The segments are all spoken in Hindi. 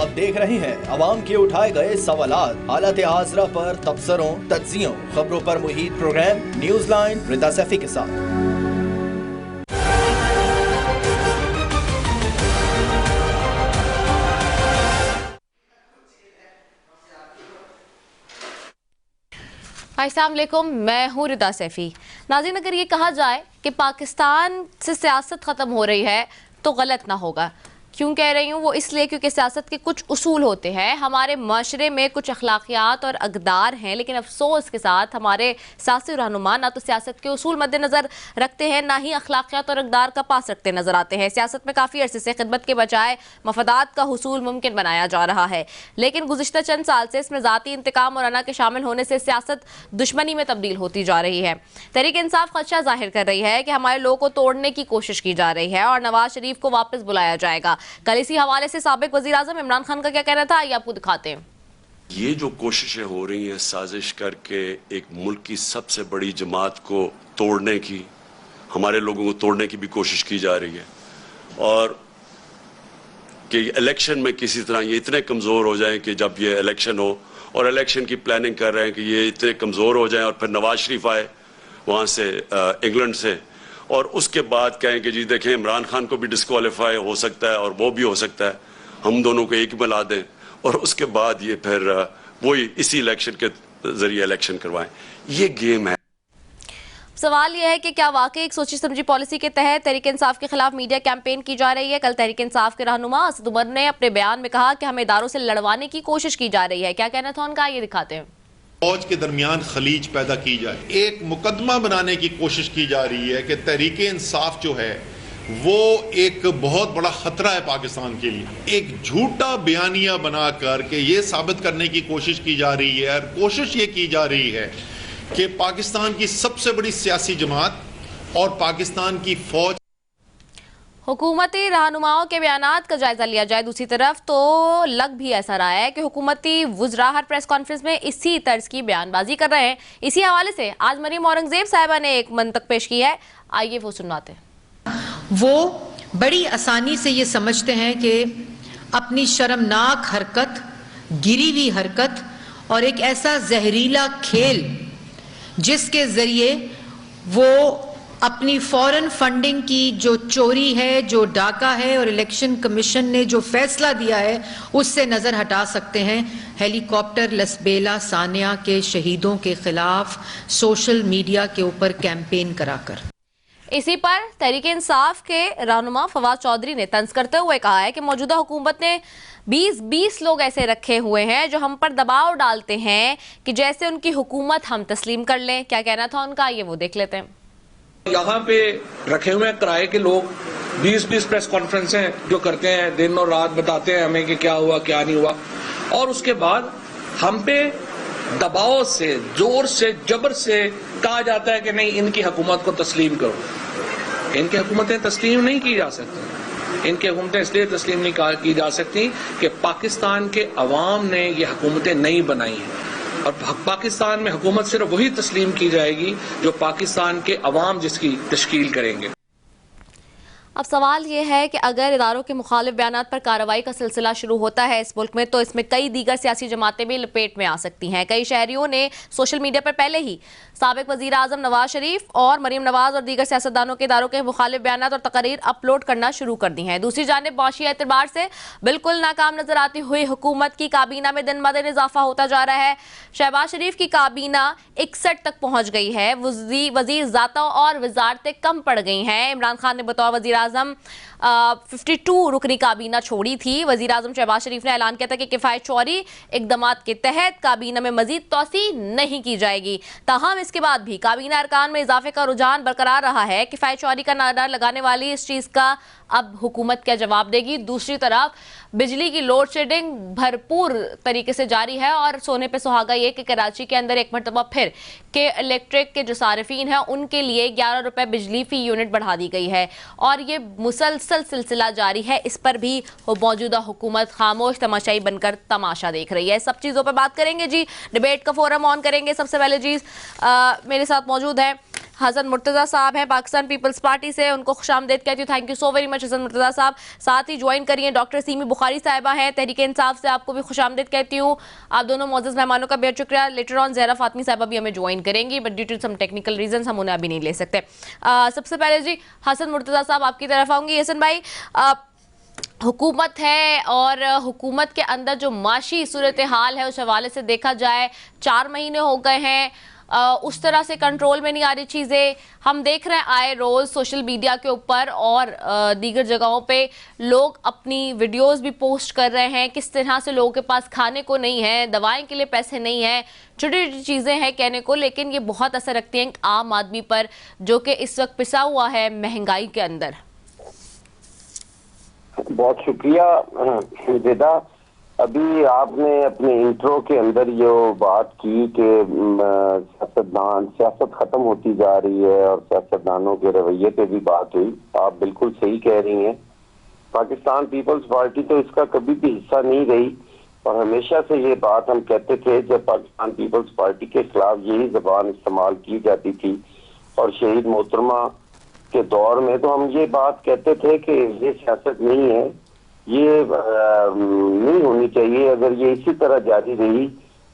आप देख रहे हैं अवाम के उठाए गए सवालात, हालत हाजरा पर तबसरों, तज्जियों, खबरों पर मुहित प्रोग्राम न्यूज लाइन रिदा सैफी के साथ। अस्सलाम वालेकुम, मैं हूँ रिदा सैफी। नाज़रीन, अगर ये कहा जाए कि पाकिस्तान से सियासत ख़त्म हो रही है तो गलत ना होगा। क्यों कह रही हूँ? वो इसलिए क्योंकि सियासत के कुछ उसूल होते हैं, हमारे माशरे में कुछ अखलाकियात और अक़दार हैं, लेकिन अफसोस के साथ हमारे सियासी रहनुमा ना तो सियासत के उसूल मद्देनज़र रखते हैं, ना ही अखलाकियात और अक़दार का पास रखते नज़र आते हैं। सियासत में काफ़ी अरसे से खिदमत के बजाय मफादात का हुसूल मुमकिन बनाया जा रहा है, लेकिन गुज़िश्ता चंद साल से इसमें ज़ाती इंतकाम और अना के शामिल होने से सियासत दुश्मनी में तब्दील होती जा रही है। तहरीक इंसाफ खदशा जाहिर कर रही है कि हमारे लोगों को तोड़ने की कोशिश की जा रही है और नवाज शरीफ को वापस बुलाया जाएगा। कल इसी हवाले से साबिक वज़ीर आज़म इमरान खान का क्या कहना था, ये आपको दिखाते हैं। ये जो कोशिशें हो रही हैं साजिश करके एक मुल्क की सबसे बड़ी जमात को तोड़ने की, हमारे लोगों को तोड़ने की भी कोशिश की जा रही है, और कि इलेक्शन में किसी तरह ये इतने कमज़ोर हो जाएं कि जब ये इलेक्शन हो, और इलेक्शन की प्लानिंग कर रहे हैं कि ये इतने कमज़ोर हो जाएं और फिर नवाज शरीफ आए वहाँ से इंग्लैंड से, और उसके बाद कहें कि जी देखें इमरान खान को भी डिस्क्वालीफाई हो सकता है और वो भी हो सकता है, हम दोनों को एक मिला दें, और उसके बाद ये फिर वही इसी इलेक्शन के जरिए इलेक्शन करवाएं। ये गेम है। सवाल यह है कि क्या वाकई एक सोची समझी पॉलिसी के तहत तहरीक इंसाफ के खिलाफ मीडिया कैंपेन की जा रही है? कल तहरीक इंसाफ के रहनुमा असद उमर ने अपने बयान में कहा कि हमें इदारों से लड़वाने की कोशिश की जा रही है। क्या कहना था उनका, ये दिखाते हैं। फौज के दरमियान खलीज पैदा की जाए, एक मुकदमा बनाने की कोशिश की जा रही है कि तहरीक इंसाफ जो है वो एक बहुत बड़ा खतरा है पाकिस्तान के लिए। एक झूठा बयानिया बना करके ये साबित करने की कोशिश की जा रही है, और कोशिश ये की जा रही है कि पाकिस्तान की सबसे बड़ी सियासी जमात और पाकिस्तान की फौज हुकूमती रहनुमाओं के बयानात का जायजा लिया जाए। दूसरी तरफ तो लग भी ऐसा रहा है कि हुकूमती वुज़रा हर प्रेस कॉन्फ्रेंस में इसी तर्ज की बयानबाजी कर रहे हैं। इसी हवाले से आज मरीम औरंगजेब साहिबा ने एक मंतक पेश की है, आइए वो सुनवाते हैं। वो बड़ी आसानी से ये समझते हैं कि अपनी शर्मनाक हरकत, गिरी हुई हरकत और एक ऐसा जहरीला खेल जिसके जरिए वो अपनी फॉरेन फंडिंग की जो चोरी है, जो डाका है, और इलेक्शन कमीशन ने जो फैसला दिया है उससे नजर हटा सकते हैं। हेलीकॉप्टर लसबेला सानिया के शहीदों के खिलाफ सोशल मीडिया के ऊपर कैंपेन कराकर। इसी पर तहरीक इंसाफ के रहनुमा फवाद चौधरी ने तंज करते हुए कहा है कि मौजूदा हुकूमत ने 20 लोग ऐसे रखे हुए हैं जो हम पर दबाव डालते हैं कि जैसे उनकी हुकूमत हम तस्लीम कर लें। क्या कहना था उनका, ये वो देख लेते हैं। यहाँ पे रखे हुए हैं किराए के लोग, 20 प्रेस कॉन्फ्रेंसें जो करते हैं, दिन और रात बताते हैं हमें कि क्या हुआ क्या नहीं हुआ, और उसके बाद हम पे दबाव से, जोर से, जबर से कहा जाता है कि नहीं इनकी हुकूमत को तस्लीम करो। इनकी हुकूमतें तस्लीम नहीं की जा सकती। इनकी हुकूमतें इसलिए तस्लीम नहीं की जा सकती कि पाकिस्तान के अवाम ने ये हुकूमतें नहीं बनाई हैं, और पाकिस्तान में हुकूमत सिर्फ वही तस्लीम की जाएगी जो पाकिस्तान के अवाम जिसकी तश्कील करेंगे। अब सवाल ये है कि अगर इदारों के मुखालिफ बयानात पर कार्रवाई का सिलसिला शुरू होता है इस मुल्क में, तो इसमें कई दीगर सियासी जमातें भी लपेट में आ सकती हैं। कई शहरियों ने सोशल मीडिया पर पहले ही साबिक वज़ीर आज़म नवाज शरीफ और मरीम नवाज और दीगर सियासतदानों के इदारों के मुखालिफ बयानात और तकरीर अपलोड करना शुरू कर दी हैं। दूसरी जानिब मुआशी एतबार से बिल्कुल नाकाम नजर आती हुई हुकूमत की काबीना में दिन ब दिन इजाफा होता जा रहा है। शहबाज शरीफ की काबीना 61 तक पहुंच गई है। वजीर ज़ाता और वजारतें कम पड़ गई हैं। इमरान खान ने बतौर वज़ीर आज़म 52 रुकनी काबीना छोड़ी थी। वज़ीर आज़म शहबाज शरीफ ने ऐलान किया था कि किफ़ायत चौरी इक़दामात के तहत काबीना में मज़ीद तोसी नहीं की जाएगी। ताहम इसके बाद भी काबीना अरकान में इजाफे का रुझान बरकरार रहा है। किफ़ायत चौरी का नारा लगाने वाली इस चीज़ का अब हुकूमत क्या जवाब देगी। दूसरी तरफ बिजली की लोड शेडिंग भरपूर तरीके से जारी है, और सोने पे सुहागा ये कि कराची के अंदर एक मरतबा फिर के इलेक्ट्रिक के जो सारिफीन हैं उनके लिए 11 रुपये बिजली फी यूनिट बढ़ा दी गई है, और ये मुसलसल सिलसिला जारी है। इस पर भी मौजूदा हुकूमत खामोश तमाशाई बनकर तमाशा देख रही है। सब चीज़ों पर बात करेंगे जी, डिबेट का फोरम ऑन करेंगे। सबसे पहले जी मेरे साथ मौजूद है हसन मुर्तज़ा साहब हैं पाकिस्तान पीपल्स पार्टी से, उनको खुशामदीद कहती हूँ। Thank you so very much Hasan Murtaza साहब। साथ ही ज्वाइन करिए डॉक्टर सीमी बुखारी साहिबा हैं तहरीक इंसाफ से, आपको भी खुशामदीद कहती हूँ। आप दोनों मौजूद मेहमानों का बेहद शुक्रिया। लेटर ऑन ज़हरा फातमी साहिबा भी हमें ज्वाइन करेंगी, but due to some technical reason हम उन्हें अभी नहीं ले सकते। सबसे पहले जी हसन मुर्तज़ा साहब आपकी तरफ आऊँगी। हसन भाई, हुकूमत है और हुकूमत के अंदर जो माशी सूरत हाल है उस हवाले से देखा जाए 4 महीने हो गए हैं, उस तरह से कंट्रोल में नहीं आ रही चीज़ें। हम देख रहे हैं आए रोज़ सोशल मीडिया के ऊपर और दीगर जगहों पे लोग अपनी वीडियोस भी पोस्ट कर रहे हैं किस तरह से लोगों के पास खाने को नहीं है, दवाएं के लिए पैसे नहीं है, छोटी छोटी चीज़ें हैं कहने को, लेकिन ये बहुत असर रखती हैं आम आदमी पर जो कि इस वक्त पिसा हुआ है महंगाई के अंदर। बहुत शुक्रिया विदा। अभी आपने अपने इंट्रो के अंदर ये बात की कि सियासत खत्म होती जा रही है और सियासतदानों के रवैये पे भी बात हुई। आप बिल्कुल सही कह रही हैं। पाकिस्तान पीपल्स पार्टी तो इसका कभी भी हिस्सा नहीं रही और हमेशा से ये बात हम कहते थे जब पाकिस्तान पीपल्स पार्टी के खिलाफ यही जबान इस्तेमाल की जाती थी और शहीद मोहतरमा के दौर में तो हम ये बात कहते थे कि ये सियासत नहीं है, ये नहीं होनी चाहिए। अगर ये इसी तरह जारी रही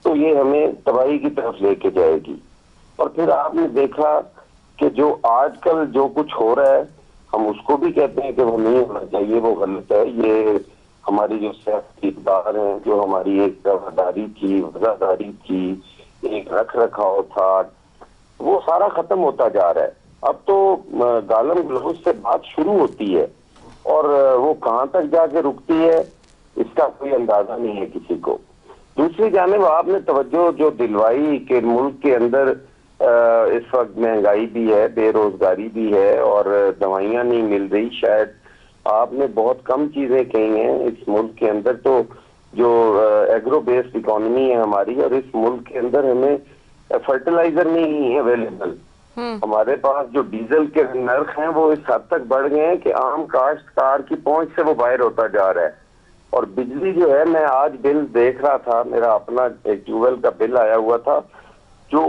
तो ये हमें तबाही की तरफ लेके जाएगी। और फिर आपने देखा कि जो आजकल जो कुछ हो रहा है हम उसको भी कहते हैं कि वो नहीं होना चाहिए, वो गलत है। ये हमारी जो सियासी इक़दार हैं, जो हमारी एक रवादारी थी, वफादारी थी, एक रख रखाव था, वो सारा खत्म होता जा रहा है। अब तो गालम गलौज से बात शुरू होती है और वो कहाँ तक जाके रुकती है इसका कोई अंदाजा नहीं है किसी को। दूसरी जानिब आपने तवज्जो जो दिलवाई कि मुल्क के अंदर इस वक्त महंगाई भी है, बेरोजगारी भी है और दवाइयाँ नहीं मिल रही। शायद आपने बहुत कम चीजें कही हैं। इस मुल्क के अंदर तो जो एग्रो बेस्ड इकोनॉमी है हमारी और इस मुल्क के अंदर हमें फर्टिलाइजर नहीं है अवेलेबल। हमारे पास जो डीजल के नर्ख हैं वो इस हद तक बढ़ गए हैं कि आम काश्तकार की पहुंच से वो बाहर होता जा रहा है। और बिजली जो है, मैं आज बिल देख रहा था, मेरा अपना एक ट्यूबवेल का बिल आया हुआ था जो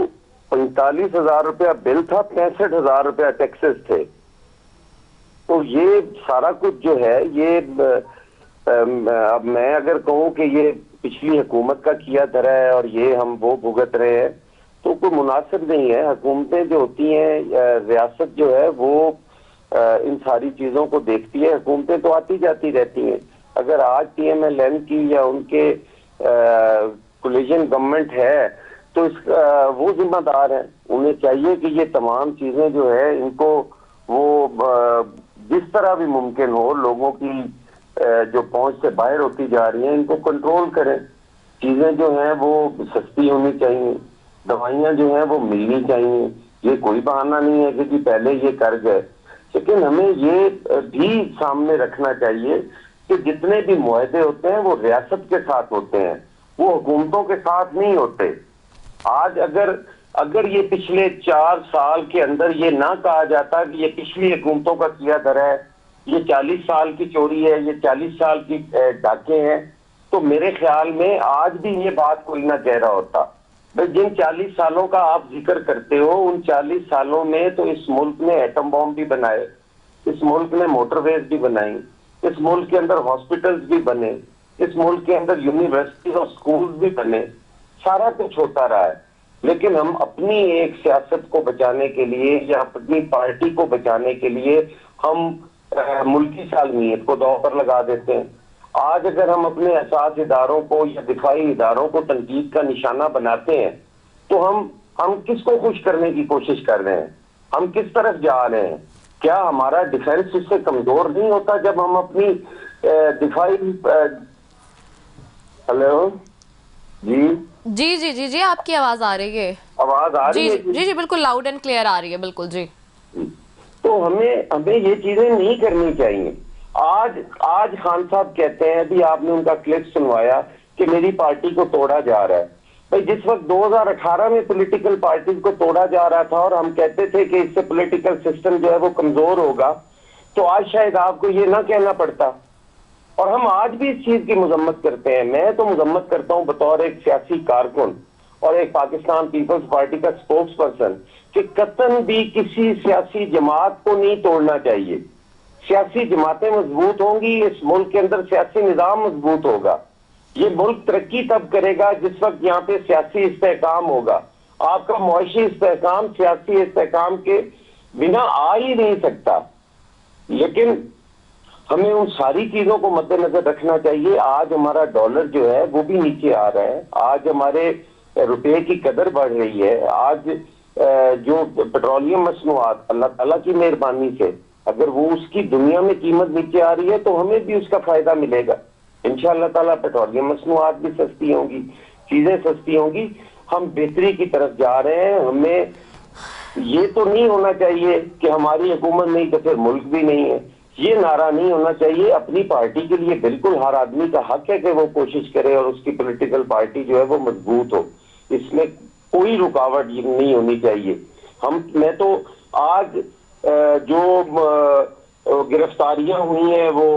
45,000 रुपया बिल था, 65,000 रुपया टैक्सेस थे। तो ये सारा कुछ जो है ये अब मैं अगर कहूँ कि ये पिछली हुकूमत का किया धरा है और ये हम वो भुगत रहे हैं तो कोई मुनासिब नहीं है। हुकूमतें जो होती हैं, रियासत जो है वो इन सारी चीजों को देखती है। हुकूमतें तो आती जाती रहती हैं। अगर आज PMLN की या उनके कोलिशन गवर्नमेंट है तो वो जिम्मेदार है। उन्हें चाहिए कि ये तमाम चीजें जो है इनको वो जिस तरह भी मुमकिन हो लोगों की जो पहुंच से बाहर होती जा रही हैं इनको कंट्रोल करें। चीजें जो हैं वो सस्ती होनी चाहिए, दवाइयां जो हैं वो मिलनी चाहिए। ये कोई बहाना नहीं है कि जी पहले ये कर गए। लेकिन हमें ये भी सामने रखना चाहिए कि जितने भी मुआहदे होते हैं वो रियासत के साथ होते हैं, वो हुकूमतों के साथ नहीं होते। आज अगर ये पिछले 4 साल के अंदर ये ना कहा जाता कि ये पिछली हुकूमतों का किया धरा है, ये 40 साल की चोरी है, ये 40 साल की डाके हैं, तो मेरे ख्याल में आज भी ये बात कोई ना कह रहा होता। भाई जिन 40 सालों का आप जिक्र करते हो उन 40 सालों में तो इस मुल्क ने एटम बॉम्ब भी बनाए, इस मुल्क ने मोटरवेज भी बनाई, इस मुल्क के अंदर हॉस्पिटल्स भी बने, इस मुल्क के अंदर यूनिवर्सिटीज और स्कूल्स भी बने, सारा कुछ होता रहा है। लेकिन हम अपनी एक सियासत को बचाने के लिए या अपनी पार्टी को बचाने के लिए हम मुल्की सालमियत को दांव पर लगा देते हैं। आज अगर हम अपने असास इदारों को या दिफाई इदारों को तनकीद का निशाना बनाते हैं तो हम किसको खुश करने की कोशिश कर रहे हैं? हम किस तरफ जा रहे हैं? क्या हमारा डिफेंस इससे कमजोर नहीं होता जब हम अपनी दिफाई हेलो जी आपकी आवाज आ रही है। आवाज आ रही है? जी बिल्कुल लाउड एंड क्लियर आ रही है, बिल्कुल जी। तो हमें ये चीजें नहीं करनी चाहिए। आज खान साहब कहते हैं, अभी आपने उनका क्लिप सुनवाया कि मेरी पार्टी को तोड़ा जा रहा है। भाई जिस वक्त 2018 में पॉलिटिकल पार्टीज को तोड़ा जा रहा था और हम कहते थे कि इससे पॉलिटिकल सिस्टम जो है वो कमजोर होगा, तो आज शायद आपको ये ना कहना पड़ता। और हम आज भी इस चीज की मजम्मत करते हैं। मैं तो मजम्मत करता हूं बतौर एक सियासी कारकुन और एक पाकिस्तान पीपल्स पार्टी का स्पोक्स पर्सन कि कतन भी किसी सियासी जमात को नहीं तोड़ना चाहिए। सियासी जमातें मजबूत होंगी, इस मुल्क के अंदर सियासी निजाम मजबूत होगा। ये मुल्क तरक्की तब करेगा जिस वक्त यहाँ पे सियासी इस्तेहकाम होगा। आपका मुआशी इस्तेहकाम सियासी इस्तेहकाम के बिना आ ही नहीं सकता। लेकिन हमें उन सारी चीजों को मद्देनजर रखना चाहिए। आज हमारा डॉलर जो है वो भी नीचे आ रहा है, आज हमारे रुपए की कदर बढ़ रही है। आज जो पेट्रोलियम मसनूआत अल्लाह ताला की मेहरबानी से अगर वो उसकी दुनिया में कीमत नीचे आ रही है तो हमें भी उसका फायदा मिलेगा इंशाअल्लाह ताला। पेट्रोलियम मसनूआत भी सस्ती होंगी, चीजें सस्ती होंगी, हम बेहतरी की तरफ जा रहे हैं। हमें ये तो नहीं होना चाहिए कि हमारी हुकूमत नहीं तो फिर मुल्क भी नहीं है, ये नारा नहीं होना चाहिए। अपनी पार्टी के लिए बिल्कुल हर आदमी का हक है कि वो कोशिश करे और उसकी पॉलिटिकल पार्टी जो है वो मजबूत हो, इसमें कोई रुकावट नहीं होनी चाहिए। मैं तो आज जो गिरफ्तारियां हुई हैं वो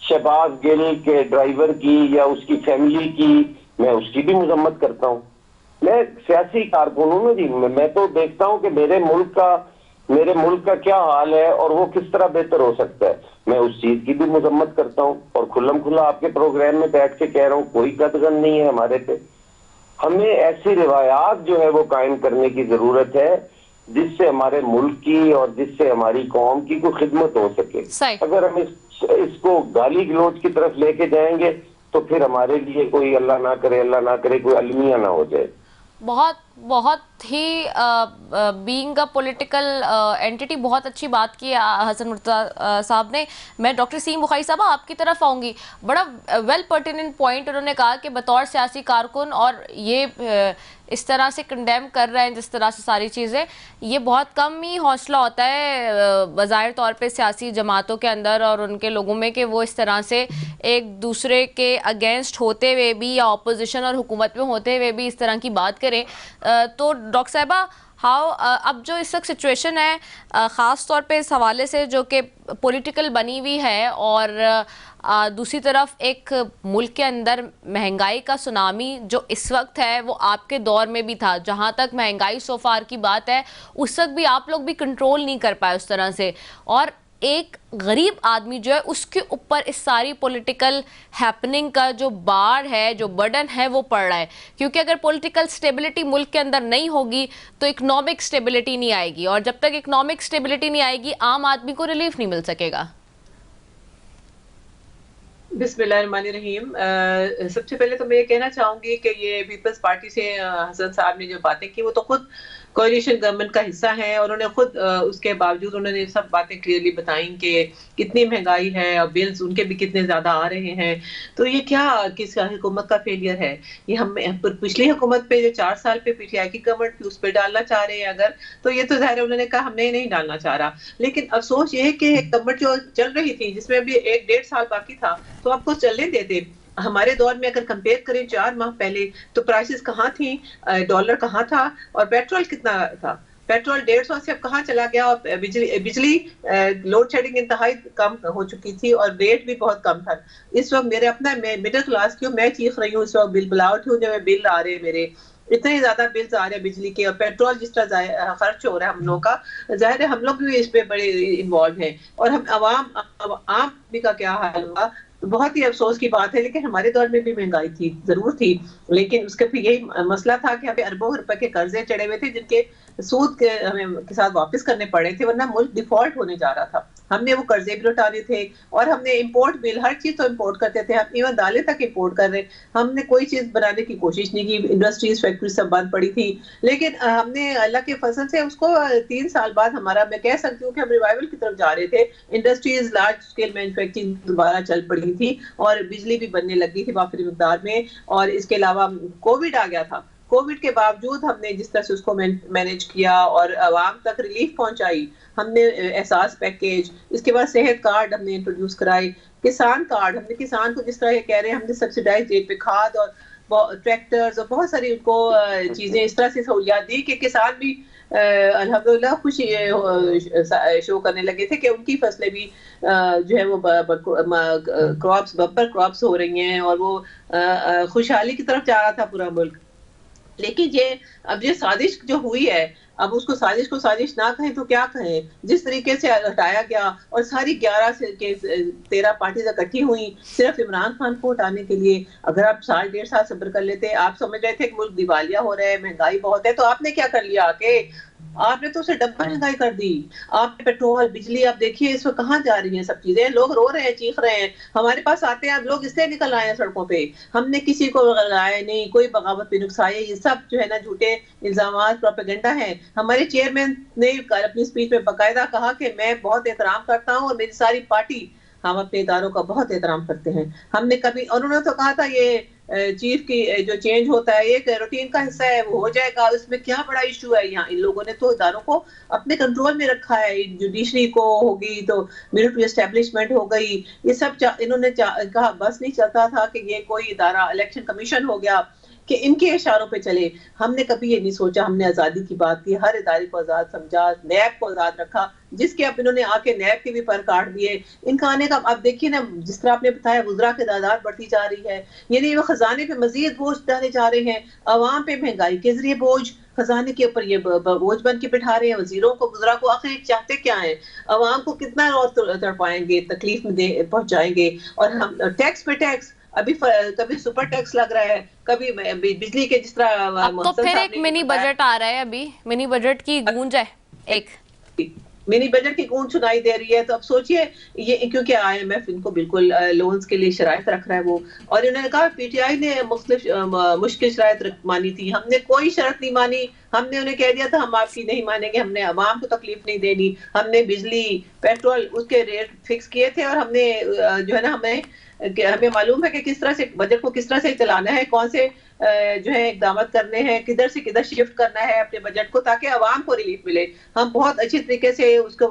शहबाज गिल के ड्राइवर की या उसकी फैमिली की, मैं उसकी भी मजम्मत करता हूँ। मैं सियासी कारकुनों में भी मैं तो देखता हूँ कि मेरे मुल्क का क्या हाल है और वो किस तरह बेहतर हो सकता है, मैं उस चीज की भी मजम्मत करता हूँ और खुल्लम खुल्ला आपके प्रोग्राम में बैठ के कह रहा हूँ कोई कदगन नहीं है हमारे पे। हमें ऐसी रिवायात जो है वो कायम करने की जरूरत है जिससे हमारे मुल्क की और जिससे हमारी कौम की कोई खिदमत हो सके। अगर हम इसको गाली गलौज की तरफ लेके जाएंगे तो फिर हमारे लिए कोई अल्लाह ना करे कोई अलमिया ना हो जाए। बहुत ही बीइंग अ पॉलिटिकल एंटिटी बहुत अच्छी बात की हसन मुर्तज़ा साहब ने। मैं डॉक्टर सीम बुखारी साहब आपकी तरफ आऊँगी। बड़ा वेल पर्टिनेंट पॉइंट उन्होंने कहा कि बतौर सियासी कारकुन और ये इस तरह से कंडेम कर रहे हैं जिस तरह से सारी चीज़ें, ये बहुत कम ही हौसला होता है बज़ाहिर तौर पे सियासी जमातों के अंदर और उनके लोगों में कि वो इस तरह से एक दूसरे के अगेंस्ट होते हुए भी या ऑपोजिशन और हुकूमत में होते हुए भी इस तरह की बात करें। तो डॉक्टर साहिबा अब जो इस वक्त सिचुएशन है ख़ास तौर पे इस हवाले से जो कि पॉलिटिकल बनी हुई है और दूसरी तरफ एक मुल्क के अंदर महंगाई का सुनामी जो इस वक्त है वो आपके दौर में भी था। जहां तक महंगाई सोफार की बात है उस वक्त भी आप लोग भी कंट्रोल नहीं कर पाए उस तरह से, और एक गरीब आदमी जो है उसके ऊपर इस सारी पॉलिटिकल हैपनिंग का जो बार है, जो बर्डन है वो पड़ रहा है। क्योंकि अगर पॉलिटिकल स्टेबिलिटी मुल्क के अंदर नहीं होगी तो इकोनॉमिक स्टेबिलिटी नहीं आएगी, और जब तक इकोनॉमिक स्टेबिलिटी नहीं आएगी आम आदमी को रिलीफ नहीं मिल सकेगा। बिस्मिल्लाहिर्रहमानिर्रहीम। सबसे पहले तो मैं ये कहना चाहूंगी कि ये पीपल्स पार्टी से हसन साहब ने जो बातें की वो तो खुद कोalition गवर्नमेंट का हिस्सा है और उन्होंने खुद उसके बावजूद उन्होंने सब बातें क्लियरली बताई कि कितनी महंगाई है और बिल्स उनके भी कितने ज्यादा आ रहे हैं। तो ये क्या किस हुकूमत का फेलियर है? ये हम पिछली हुकूमत पे जो 4 साल पे पीटीआई की गवर्नमेंट थी उस पर डालना चाह रहे हैं अगर, तो ये तो जाहिर है उन्होंने कहा हमने नहीं डालना चाह रहा। लेकिन अफसोस ये है कि गवर्नमेंट जो चल रही थी जिसमें अभी 1-1.5 साल बाकी था तो आपको चलने देते। हमारे दौर में अगर कंपेयर करें 4 माह पहले तो प्राइसेस कहाँ थी, डॉलर कहाँ था और पेट्रोल कितना था। पेट्रोल 150 से अब कहाँ चला गया और बिजली लोड शेडिंग इंतहाई कम हो चुकी थी और रेट भी बहुत कम था। इस वक्त मेरे अपना मैं मिडिल क्लास की हूँ, मैं चीख रही हूँ इस वक्त बिल बुलावट हूँ, जब बिल आ रहे हैं मेरे इतने ज्यादा बिल्स आ रहे हैं बिजली के और पेट्रोल जिस तरह खर्च हो रहा है हम लोग का, जाहिर है हम लोग भी इस पे बड़े इन्वॉल्व हैं। और हम आम आदमी का क्या हाल होगा, बहुत ही अफसोस की बात है। लेकिन हमारे दौर में भी महंगाई थी, जरूर थी, लेकिन उसके फिर यही मसला था कि हमें अरबों रुपए के कर्जे चढ़े हुए थे जिनके सूद के हमें के साथ वापस करने पड़े थे, वरना मुल्क डिफॉल्ट होने जा रहा था। हमने वो कर्जे भी लौटाने थे और हमने इंपोर्ट बिल हर चीज तो इंपोर्ट करते थे, हम इवन दालें तक इंपोर्ट कर रहे। हमने कोई चीज बनाने की कोशिश नहीं की, इंडस्ट्रीज फैक्ट्री सब बंद पड़ी थी। लेकिन हमने अल्लाह के फजल से उसको 3 साल बाद हमारा, मैं कह सकती हूँ कि हम रिवाइवल की तरफ जा रहे थे। इंडस्ट्रीज लार्ज स्केल मैन्युफैक्चरिंग दोबारा चल पड़ी थी और बिजली भी बनने लगी थी वाफिर मिकदार में। और इसके अलावा कोविड आ गया था। कोविड के बावजूद हमने जिस तरह से उसको मैनेज किया और आवाम तक रिलीफ पहुंचाई, हमने एहसास पैकेज, इसके बाद सेहत कार्ड हमने इंट्रोड्यूस कराए, किसान कार्ड, हमने किसान को जिस तरह ये कह रहे हैं हमने सब्सिडाइज रेट पे खाद और ट्रैक्टर्स और बहुत सारी उनको चीजें इस तरह से सहूलियात दी कि किसान भी अल्हम्दुलिल्लाह खुशी शो करने लगे थे कि उनकी फसलें भी जो है वो क्रॉप्स बम्पर क्रॉप्स हो रही हैं और वो खुशहाली की तरफ जा रहा था पूरा मुल्क। लेकिन ये अब ये साजिश जो हुई है अब उसको साजिश को साजिश ना कहें तो क्या कहें? जिस तरीके से हटाया गया और सारी 11 से के 13 पार्टीज इकट्ठी हुई सिर्फ इमरान खान को हटाने के लिए। अगर आप साल 1.5 साल सब्र कर लेते, आप समझ रहे थे कि मुल्क दिवालिया हो रहा है, महंगाई बहुत है, तो आपने क्या कर लिया आके? आपने तो उसे डबल महंगाई कर दी। आपने पेट्रोल, बिजली, आप देखिए इस वक्त कहाँ जा रही हैं सब चीजें। लोग रो रहे हैं, चीख रहे हैं, हमारे पास आते हैं अब लोग इसलिए निकल आए हैं सड़कों पे। हमने किसी को लगाया नहीं, कोई बगावत पे नुकसाई, ये सब जो है ना झूठे इल्जामात, प्रोपेगेंडा है। हमारे चेयरमैन ने अपनी स्पीच में बाकायदा कहा कि मैं बहुत एहतराम करता हूँ और मेरी सारी पार्टी, हम अपने इदारों का बहुत एहतराम करते हैं। हमने कभी, और उन्होंने तो कहा था ये चीफ की जो चेंज होता है एक रूटीन का हिस्सा है, वो हो जाएगा, इसमें क्या बड़ा इशू है। यहाँ इन लोगों ने तो इदारों को अपने कंट्रोल में रखा है। जुडिशरी को होगी तो मिलिट्री एस्टेब्लिशमेंट हो गई, ये सब इन्होंने कहा बस नहीं चलता था कि ये कोई इदारा, इलेक्शन कमीशन हो गया, कि इनके इशारों पे चले। हमने कभी ये नहीं सोचा, हमने आज़ादी की बात की, हर इदारे को आज़ाद समझा, नैब को आज़ाद रखा, जिसके अब इन्होंने आके नैब के भी पर काट दिए। इनका आने का अब देखिए ना, जिस तरह आपने बताया वुज़रा की तादाद बढ़ती जा रही है, यानी वो खजाने पे मजीद बोझ डाले जा रहे हैं, अवाम पे महंगाई के जरिए बोझ, खजाने के ऊपर ये बोझ बन के बिठा रहे हैं वजीरों को, वुज़रा को। आखिर चाहते क्या है? अवाम को कितना और तड़पाएंगे, तकलीफ में पहुंचाएंगे। और हम टैक्स पे टैक्स, अभी कभी सुपर टैक्स लग रहा है, कभी बिजली के, जिस तरह अब तो फिर एक मिनी बजट आ रहा है, अभी मिनी बजट की गूंज है, एक मिनी बजट की गूंज सुनाई दे रही है। तो अब सोचिए ये, क्योंकि IMF इनको बिल्कुल लोन्स के लिए शराइत रख रहा है वो, और इन्होंने कहा PTI ने मुश्किल शराइत मानी थी, हमने कोई शर्त नहीं मानी। हमने उन्हें कह दिया था हम आपकी नहीं मानेंगे, हमने अवाम को तकलीफ नहीं देनी, हमने बिजली पेट्रोल उसके रेट फिक्स किए थे, और हमने जो है ना, हमें मालूम है कि किस तरह से बजट को किस तरह से चलाना है, कौन से जो है इकदाम करने हैं, किधर से किधर शिफ्ट करना है अपने बजट को, ताकि आवाम को रिलीफ मिले। हम बहुत अच्छी तरीके से उसको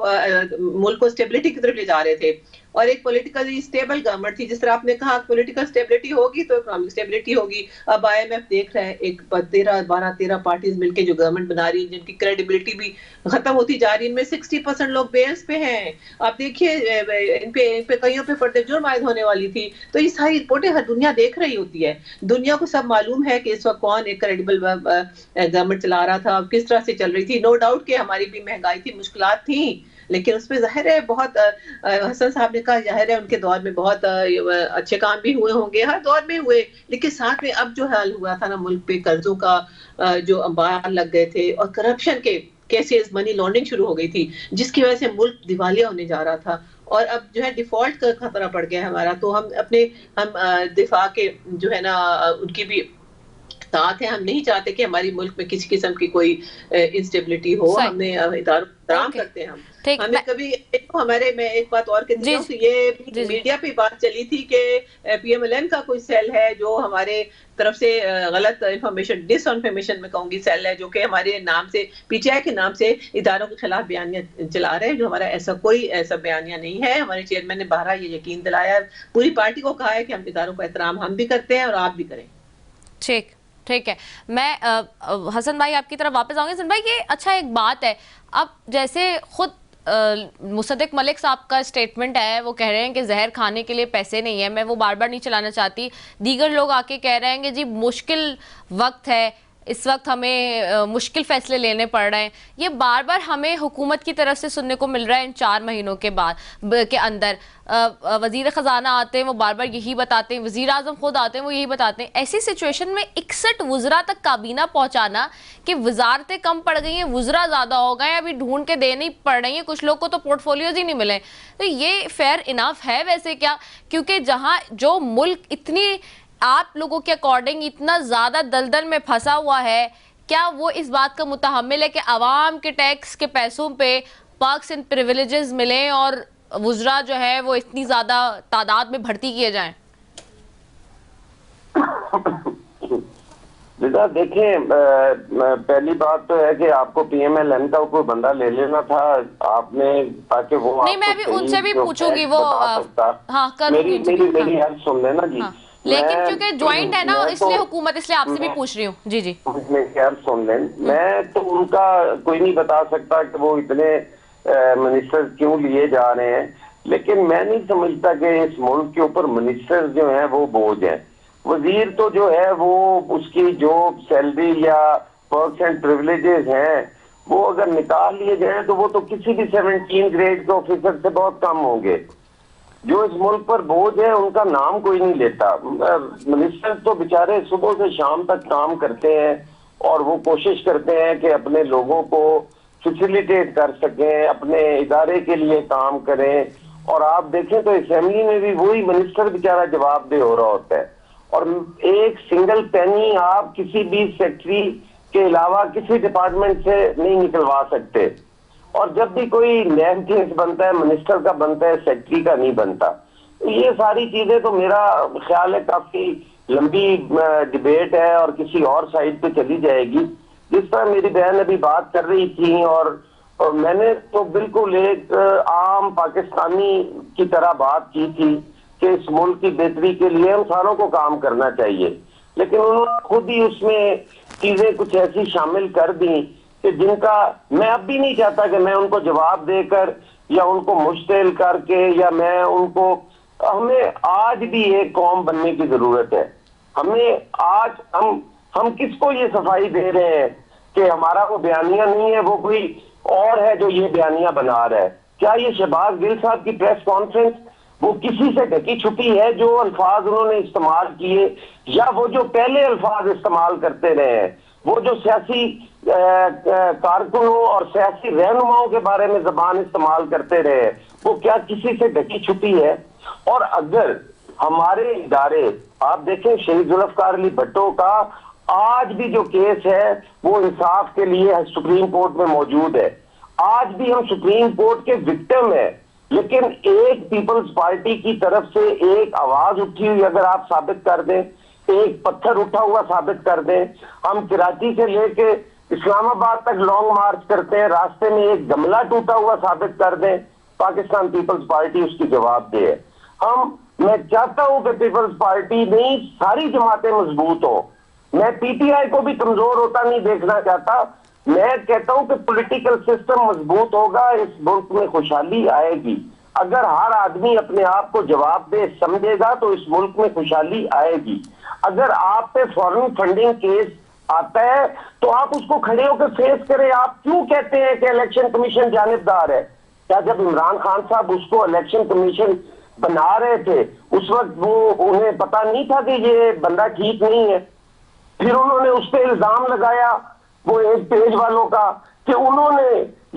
मुल्क को स्टेबिलिटी की तरफ ले जा रहे थे, और एक पॉलिटिकली स्टेबल गवर्नमेंट थी। जिस तरह आपने कहा पॉलिटिकल स्टेबिलिटी होगी तो इकोनॉमिक स्टेबिलिटी होगी। अब IMF देख रहा है एक 12-13 पार्टीज मिलके जो गवर्नमेंट बना रही है, जिनकी क्रेडिबिलिटी भी खत्म होती जा रही है। इनमें 60% लोग बेल्स पे हैं। आप देखिए इन पे कईयों पे पर्दे जुर्म आयद होने वाली थी। तो ये सारी रिपोर्टें हर दुनिया देख रही होती है। दुनिया को सब मालूम है कि इस वक्त कौन एक क्रेडिबल गवर्नमेंट चला रहा था, किस तरह से चल रही थी। नो डाउट कि हमारी भी महंगाई थी, मुश्किलात थी, लेकिन उसमें जाहिर है बहुत, हसन साहब ने कहा जाहिर है उनके दौर में बहुत अच्छे काम भी हुए होंगे, हर दौर में हुए, लेकिन साथ में अब जो हाल हुआ था ना, मुल्क पे कर्जों का जो अंबार लग गए थे और करप्शन के केसेस, मनी लॉन्ड्रिंग शुरू हो गई थी, जिसकी वजह से मुल्क दिवालिया होने जा रहा था। और अब जो है डिफॉल्ट का खतरा पड़ गया है हमारा। तो हम दिफा के जो है ना, उनकी भी साथ है। हम नहीं चाहते कि हमारी मुल्क में किसी किस्म की कोई इंस्टेबिलिटी हो। हमने इदारों एहतराम करते हैं। हमें कभी हमारे, मैं एक बात और कहती हूँ, ये मीडिया पे बात चली थी कि PMLN का कोई सेल है जो हमारे तरफ से गलत इंफॉर्मेशन, डिसइंफॉर्मेशन में कहूंगी सेल है, जो कि हमारे नाम से, PTI के नाम से इदारों के खिलाफ बयानियां चला रहे हैं, जो हमारा ऐसा बयानिया नहीं है। हमारे चेयरमैन ने बारहा ये यकीन दिलाया, पूरी पार्टी को कहा है कि हम इदारों का एहतराम हम भी करते हैं और आप भी करें। ठीक है। मैं हसन भाई आपकी तरफ वापस आऊंगी। हसन भाई, ये अच्छा एक बात है, अब जैसे खुद मुसद्दिक मलिक साहब का स्टेटमेंट है, वो कह रहे हैं कि जहर खाने के लिए पैसे नहीं है। मैं वो बार बार नहीं चलाना चाहती। दीगर लोग आके कह रहे हैं कि जी मुश्किल वक्त है, इस वक्त हमें मुश्किल फैसले लेने पड़ रहे हैं। ये बार बार हमें हुकूमत की तरफ से सुनने को मिल रहा है। इन 4 महीनों के बाद के अंदर वजीर ख़जाना आते हैं, वो बार बार यही बताते हैं, वजीर आज़म खुद आते हैं, वो यही बताते हैं। ऐसी सिचुएशन में 61 वज़रा तक काबीना पहुंचाना कि वजारतें कम पड़ गई हैं, वज़रा ज़्यादा हो गए, अभी ढूंढ के देनी पड़ रही हैं, कुछ लोग को तो पोर्टफोलियोज ही नहीं मिले। तो ये फेयर इनफ है वैसे क्या? क्योंकि जहाँ जो मुल्क इतनी, आप लोगों के अकॉर्डिंग इतना ज़्यादा दलदल में फंसा हुआ है, क्या वो इस बात का मुतहम्मिल है कि आवाम के टैक्स के पैसों पे पर्क्स एंड प्रिविलेजेस मिलें और वुज़रा जो है वो इतनी ज़्यादा तादाद में भर्ती किए जाएं? बेटा देखें, पहली बात तो है कि आपको PMLN का कोई बंदा ले लेना था आपने, ताकि वो नहीं, मैं भी उनसे भी पूछूंगी, वो हाँ मेरी हेल्प सुन लेना जी। लेकिन क्योंकि ज्वाइंट है ना, इसलिए हुकूमत, इसलिए आपसे भी पूछ रही हूँ। जी यार सुन लें, मैं तो उनका कोई नहीं बता सकता कि वो इतने मिनिस्टर क्यों लिए जा रहे हैं, लेकिन मैं नहीं समझता कि इस मुल्क के ऊपर मिनिस्टर जो हैं वो बोझ हैं। वजीर तो जो है वो उसकी जो सैलरी या पर्क्स एंड प्रिविलेजेस हैं वो अगर निकाल लिए जाए तो वो तो किसी भी 17 ग्रेड के ऑफिसर से बहुत कम होंगे। जो इस मुल्क पर बोझ है उनका नाम कोई नहीं लेता। मिनिस्टर तो बेचारे सुबह से शाम तक काम करते हैं और वो कोशिश करते हैं कि अपने लोगों को फैसिलिटेट कर सकें, अपने इदारे के लिए काम करें। और आप देखें तो असेंबली में भी वही मिनिस्टर बेचारा जवाबदेह हो रहा होता है और एक सिंगल पेनी आप किसी भी सेक्रेटरी के अलावा किसी डिपार्टमेंट से नहीं निकलवा सकते। और जब भी कोई नैब केस बनता है मिनिस्टर का बनता है, सेक्रेटरी का नहीं बनता। ये सारी चीजें तो मेरा ख्याल है काफी लंबी डिबेट है और किसी और साइड पे चली जाएगी। जिस तरह मेरी बहन अभी बात कर रही थी और मैंने तो बिल्कुल एक आम पाकिस्तानी की तरह बात की थी कि इस मुल्क की बेहतरी के लिए हम सारों को काम करना चाहिए, लेकिन उन्होंने खुद ही उसमें चीजें कुछ ऐसी शामिल कर दी कि जिनका मैं अब भी नहीं चाहता कि मैं उनको जवाब देकर या उनको मुश्तिल करके या मैं उनको, हमें आज भी एक कौम बनने की जरूरत है। हमें आज हम किसको ये सफाई दे रहे हैं कि हमारा वो बयानिया नहीं है, वो कोई और है जो ये बयानिया बना रहा है। क्या ये शहबाज गिल साहब की प्रेस कॉन्फ्रेंस वो किसी से ढकी छुपी है जो अल्फाज उन्होंने इस्तेमाल किए, या वो जो पहले अल्फाज इस्तेमाल करते रहे हैं, वो जो सियासी कारकुनों और सियासी रहनुमाओं के बारे में जबान इस्तेमाल करते रहे, वो क्या किसी से ढकी छुपी है? और अगर हमारे इदारे आप देखें, शहीद जुल्फकार अली भट्टो का आज भी जो केस है वो इंसाफ के लिए सुप्रीम कोर्ट में मौजूद है। आज भी हम सुप्रीम कोर्ट के विक्टिम है, लेकिन एक पीपल्स पार्टी की तरफ से एक आवाज उठी हुई अगर आप साबित कर दें, एक पत्थर उठा हुआ साबित कर दें, हम कराची से लेके इस्लामाबाद तक लॉन्ग मार्च करते हैं, रास्ते में एक गमला टूटा हुआ साबित कर दें, पाकिस्तान पीपल्स पार्टी उसकी जवाब दे। मैं चाहता हूं कि पीपल्स पार्टी नहीं सारी जमातें मजबूत हो। मैं पीटीआई को भी कमजोर होता नहीं देखना चाहता। मैं कहता हूं कि पॉलिटिकल सिस्टम मजबूत होगा, इस मुल्क में खुशहाली आएगी। अगर हर आदमी अपने आप को जवाबदेह समझेगा तो इस मुल्क में खुशहाली आएगी। अगर आप पे फॉरेन फंडिंग केस आता है तो आप उसको खड़े होकर फेस करें। आप क्यों कहते हैं कि इलेक्शन कमीशन जानिबदार है? क्या जब इमरान खान साहब उसको इलेक्शन कमीशन बना रहे थे उस वक्त वो उन्हें पता नहीं था कि ये बंदा ठीक नहीं है? फिर उन्होंने उस पर इल्जाम लगाया वो एक पेज वालों का कि उन्होंने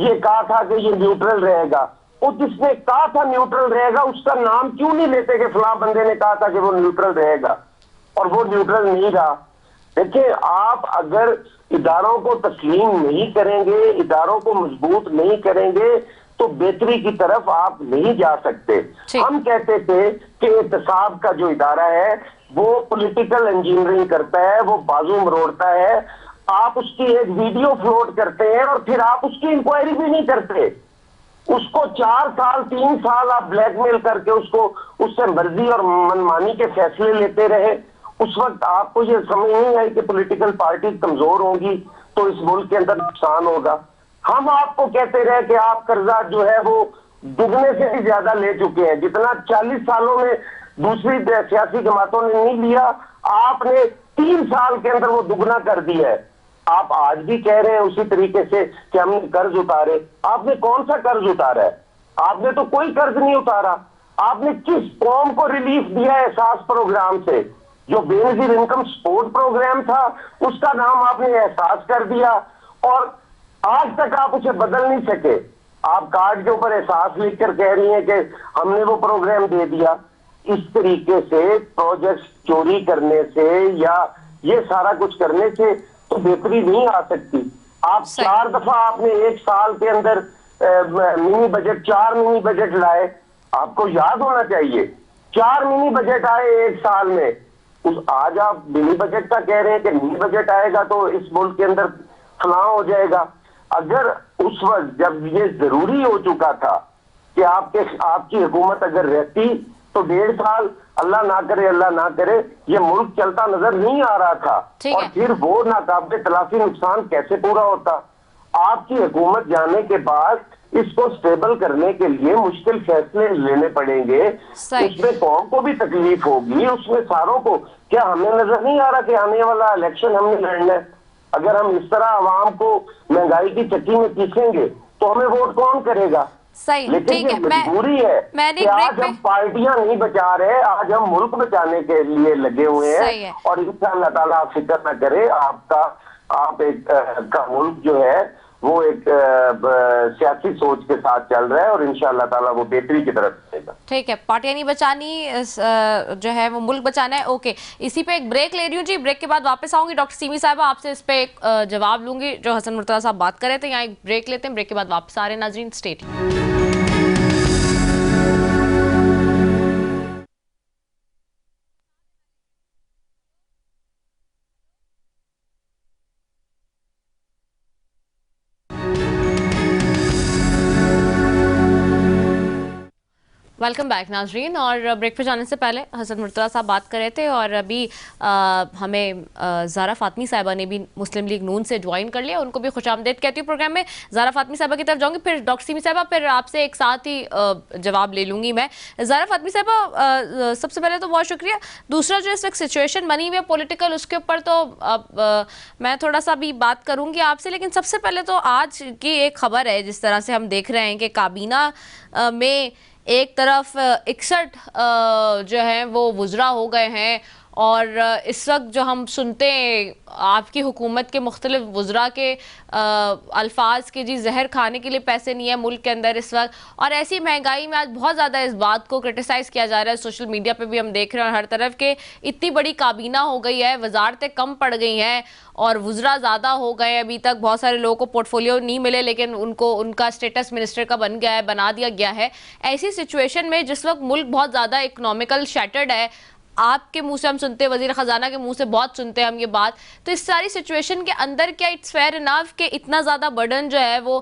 ये कहा था कि ये न्यूट्रल रहेगा। वो जिसने कहा था न्यूट्रल रहेगा उसका नाम क्यों नहीं लेते कि फलां बंदे ने कहा था कि वो न्यूट्रल रहेगा और वो न्यूट्रल नहीं रहा? देखिए, आप अगर इदारों को तस्लीम नहीं करेंगे, इदारों को मजबूत नहीं करेंगे तो बेहतरी की तरफ आप नहीं जा सकते। हम कहते थे कि एहतसाब का जो इदारा है वो पॉलिटिकल इंजीनियरिंग करता है, वो बाजू मरोड़ता है। आप उसकी एक वीडियो फ्लोट करते हैं और फिर आप उसकी इंक्वायरी भी नहीं करते। उसको 4 साल 3 साल आप ब्लैकमेल करके उसको उससे मर्जी और मनमानी के फैसले लेते रहे। उस वक्त आपको ये समझ नहीं आई कि पॉलिटिकल पार्टी कमजोर होंगी तो इस मुल्क के अंदर नुकसान होगा। हम आपको कहते रहे कि आप कर्जा जो है वो दुगने से भी ज्यादा ले चुके हैं, जितना 40 सालों में दूसरी सियासी जमातों ने नहीं लिया, आपने 3 साल के अंदर वो दुगना कर दिया है। आप आज भी कह रहे हैं उसी तरीके से कि हमने कर्ज उतारे। आपने कौन सा कर्ज उतारा है? आपने तो कोई कर्ज नहीं उतारा। आपने किस कौम को रिलीफ दिया है एहसास प्रोग्राम से? जो बेनजीर इनकम सपोर्ट प्रोग्राम था उसका नाम आपने एहसास कर दिया और आज तक आप उसे बदल नहीं सके। आप कार्ड के ऊपर एहसास लिखकर कह रही हैं कि हमने वो प्रोग्राम दे दिया। इस तरीके से प्रोजेक्ट चोरी करने से या ये सारा कुछ करने से तो बेहतरी नहीं आ सकती। आप 4 दफा आपने एक साल के अंदर मिनी बजट 4 मिनी बजट लाए, आपको याद होना चाहिए। 4 मिनी बजट आए एक साल में। आज आप मिनी बजट का कह रहे हैं कि मिनी बजट आएगा तो इस मुल्क के अंदर फलां हो जाएगा। अगर उस वक्त जब ये जरूरी हो चुका था कि आपकी हुकूमत अगर रहती तो 1.5 साल अल्लाह ना करे ये मुल्क चलता नजर नहीं आ रहा था और फिर वो नाकाबिले तलाफी नुकसान कैसे पूरा होता? आपकी हुकूमत जाने के बाद इसको स्टेबल करने के लिए मुश्किल फैसले लेने पड़ेंगे। उसमें कौम को भी तकलीफ होगी, उसमें सारों को। क्या हमें नजर नहीं आ रहा कि आने वाला इलेक्शन हमने लड़ना है? अगर हम इस तरह आवाम को महंगाई की चक्की में पीसेंगे तो हमें वोट कौन करेगा? सही, लेकिन ठीक ये है। मजबूरी है कि आज हम पार्टियां नहीं बचा रहे, आज हम मुल्क बचाने के लिए लगे हुए हैं। और इंशाअल्लाह ताला आप फिक्र न करें, आप एक का मुल्क जो है वो एक सियासी सोच के साथ चल रहा है और इंशाअल्लाह ताला वो बेहतरी की तरफ चलेगा। ठीक है, पार्टियां नहीं बचानी, जो है वो मुल्क बचाना है। ओके, इसी पे एक ब्रेक ले रही हूँ जी, ब्रेक के बाद वापस आऊंगी। डॉक्टर सीमी साहिबा, आपसे इस पे एक जवाब लूंगी जो हसन मुर्तज़ा साहब बात कर रहे थे। यहाँ एक ब्रेक लेते हैं, ब्रेक के बाद वापस आ रहे हैं। नाज़रीन, स्टेट वेलकम बैक नाजरीन। और ब्रेक पे जाने से पहले हसन मुर्तज़ा साहब बात कर रहे थे और अभी हमें ज़ारा फातमी साहिबा ने भी मुस्लिम लीग नून से ज्वाइन कर लिया। उनको भी खुशामदीद कहती हूँ प्रोग्राम में। ज़ारा फातमी साहिबा की तरफ जाऊँगी, फिर डॉक्टर सीमी साहिबा, फिर आपसे एक साथ ही जवाब ले लूँगी मैं। ज़ारा फातमी साहिबा, सबसे पहले तो बहुत शुक्रिया। दूसरा जो इस वक्त सिचुएशन बनी हुई है पॉलिटिकल, उसके ऊपर तो मैं थोड़ा सा भी बात करूँगी आपसे, लेकिन सबसे पहले तो आज की एक खबर है जिस तरह से हम देख रहे हैं कि काबीना में एक तरफ 61 जो हैं वो वुज़रा हो गए हैं और इस वक्त जो हम सुनते हैं आपकी हुकूमत के मुख्तलिफ वुज़रा के अल्फाज के जी जहर खाने के लिए पैसे नहीं है मुल्क के अंदर इस वक्त। और ऐसी महंगाई में आज बहुत ज़्यादा इस बात को क्रिटिसाइज़ किया जा रहा है, सोशल मीडिया पे भी हम देख रहे हैं और हर तरफ के इतनी बड़ी काबीना हो गई है, वजारतें कम पड़ गई हैं और वुज़रा ज़्यादा हो गए। अभी तक बहुत सारे लोगों को पोर्टफोलियो नहीं मिले, लेकिन उनको उनका स्टेटस मिनिस्टर का बन गया है, बना दिया गया है। ऐसी सिचुएशन में जिस वक्त मुल्क बहुत ज़्यादा इकनॉमिकल शैटर्ड है, आपके मुंह से हम सुनते हैं, वजीर खजाना के मुंह से बहुत सुनते हैं हम ये बात, तो इस सारी सिचुएशन के अंदर क्या इट्स फेयर इनफ कि इतना ज़्यादा बर्डन जो है वो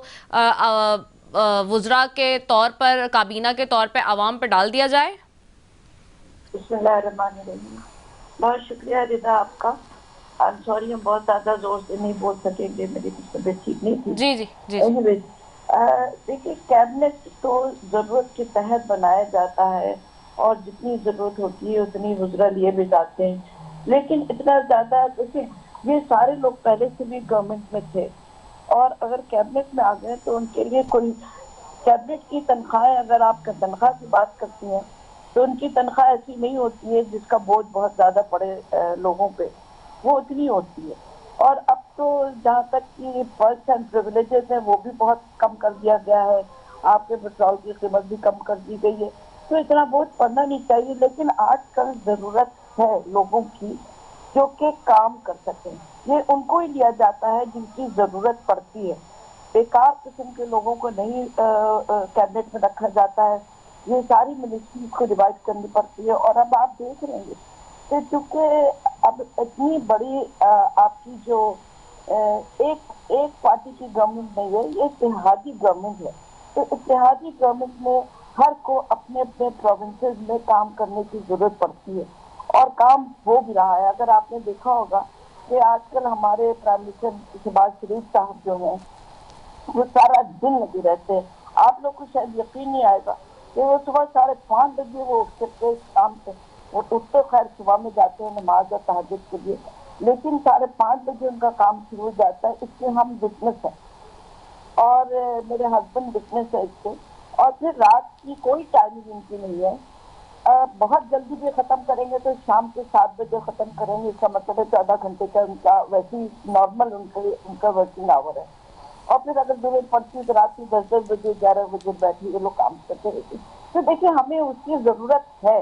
वुज़रा के तौर पर, काबीना के तौर पर आवाम पर डाल दिया जाए? बहुत शुक्रिया रिदा आपका। आई एम सॉरी, हम बहुत ज़्यादा जोर से नहीं बोल सकेंगे, मेरी तबीयत ठीक नहीं थी। जी जी जी। एनीवेज, देखिए, कैबिनेट तो ज़रूरत के तहत बनाया जाता है और जितनी ज़रूरत होती है उतनी वुज़रा लिए भी जाते हैं, लेकिन इतना ज़्यादा, देखिए ये सारे लोग पहले से भी गवर्नमेंट में थे और अगर कैबिनेट में आ गए तो उनके लिए कोई कैबिनेट की तनख्वाहें, अगर आप तनख्वाह की बात करती हैं तो उनकी तनख्वाह ऐसी नहीं होती है जिसका बोझ बहुत ज़्यादा पड़े लोगों पे, वो उतनी होती है। और अब तो जहाँ तक कि पर्क्स एंड प्रिविलेजेस हैं वो भी बहुत कम कर दिया गया है, आपके पेट्रोल की कीमत भी कम कर दी गई है, तो इतना बोझ पड़ना नहीं चाहिए। लेकिन आजकल ज़रूरत है लोगों की जो कि काम कर सकें, ये उनको ही लिया जाता है जिनकी ज़रूरत पड़ती है। बेकार किस्म के लोगों को नहीं कैबिनेट में रखा जाता है, ये सारी मिनिस्ट्रीज को डिवाइड करनी पड़ती है। और अब आप देख रहे हैं कि चूँकि अब इतनी बड़ी आपकी जो एक पार्टी की गवर्नमेंट नहीं है, ये इत्तेहादी गवर्नमेंट है, तो इत्तेहादी गवर्नमेंट में हर को अपने अपने प्रोविंसेस में काम करने की जरूरत पड़ती है और काम हो भी रहा है। अगर आपने देखा होगा कि आजकल हमारे प्राइम मिनिस्टर शहबाज शरीफ साहब जो हैं वो सारा दिन लगे रहते हैं। आप लोग को शायद यकीन नहीं आएगा कि वो सुबह 5:30 बजे वो उठते काम से, वो उठते खैर सुबह में जाते हैं नमाज और तहज्जुद के लिए, लेकिन 5:30 बजे उनका काम शुरू हो जाता है। इसके हम विटनेस हैं और मेरे हस्बैंड विटनेस है इसके। और फिर रात की कोई टाइमिंग इनकी नहीं है, बहुत जल्दी भी ख़त्म करेंगे तो शाम के 7 बजे ख़त्म करेंगे, इसका मतलब है 14 घंटे का उनका वैसे ही नॉर्मल उनका वर्किंग आवर है। और फिर अगर जरूरत पड़ती है तो रात की 10-10 बजे 11 बजे बैठे ये लोग काम करते रहते। तो देखिए, हमें उसकी ज़रूरत है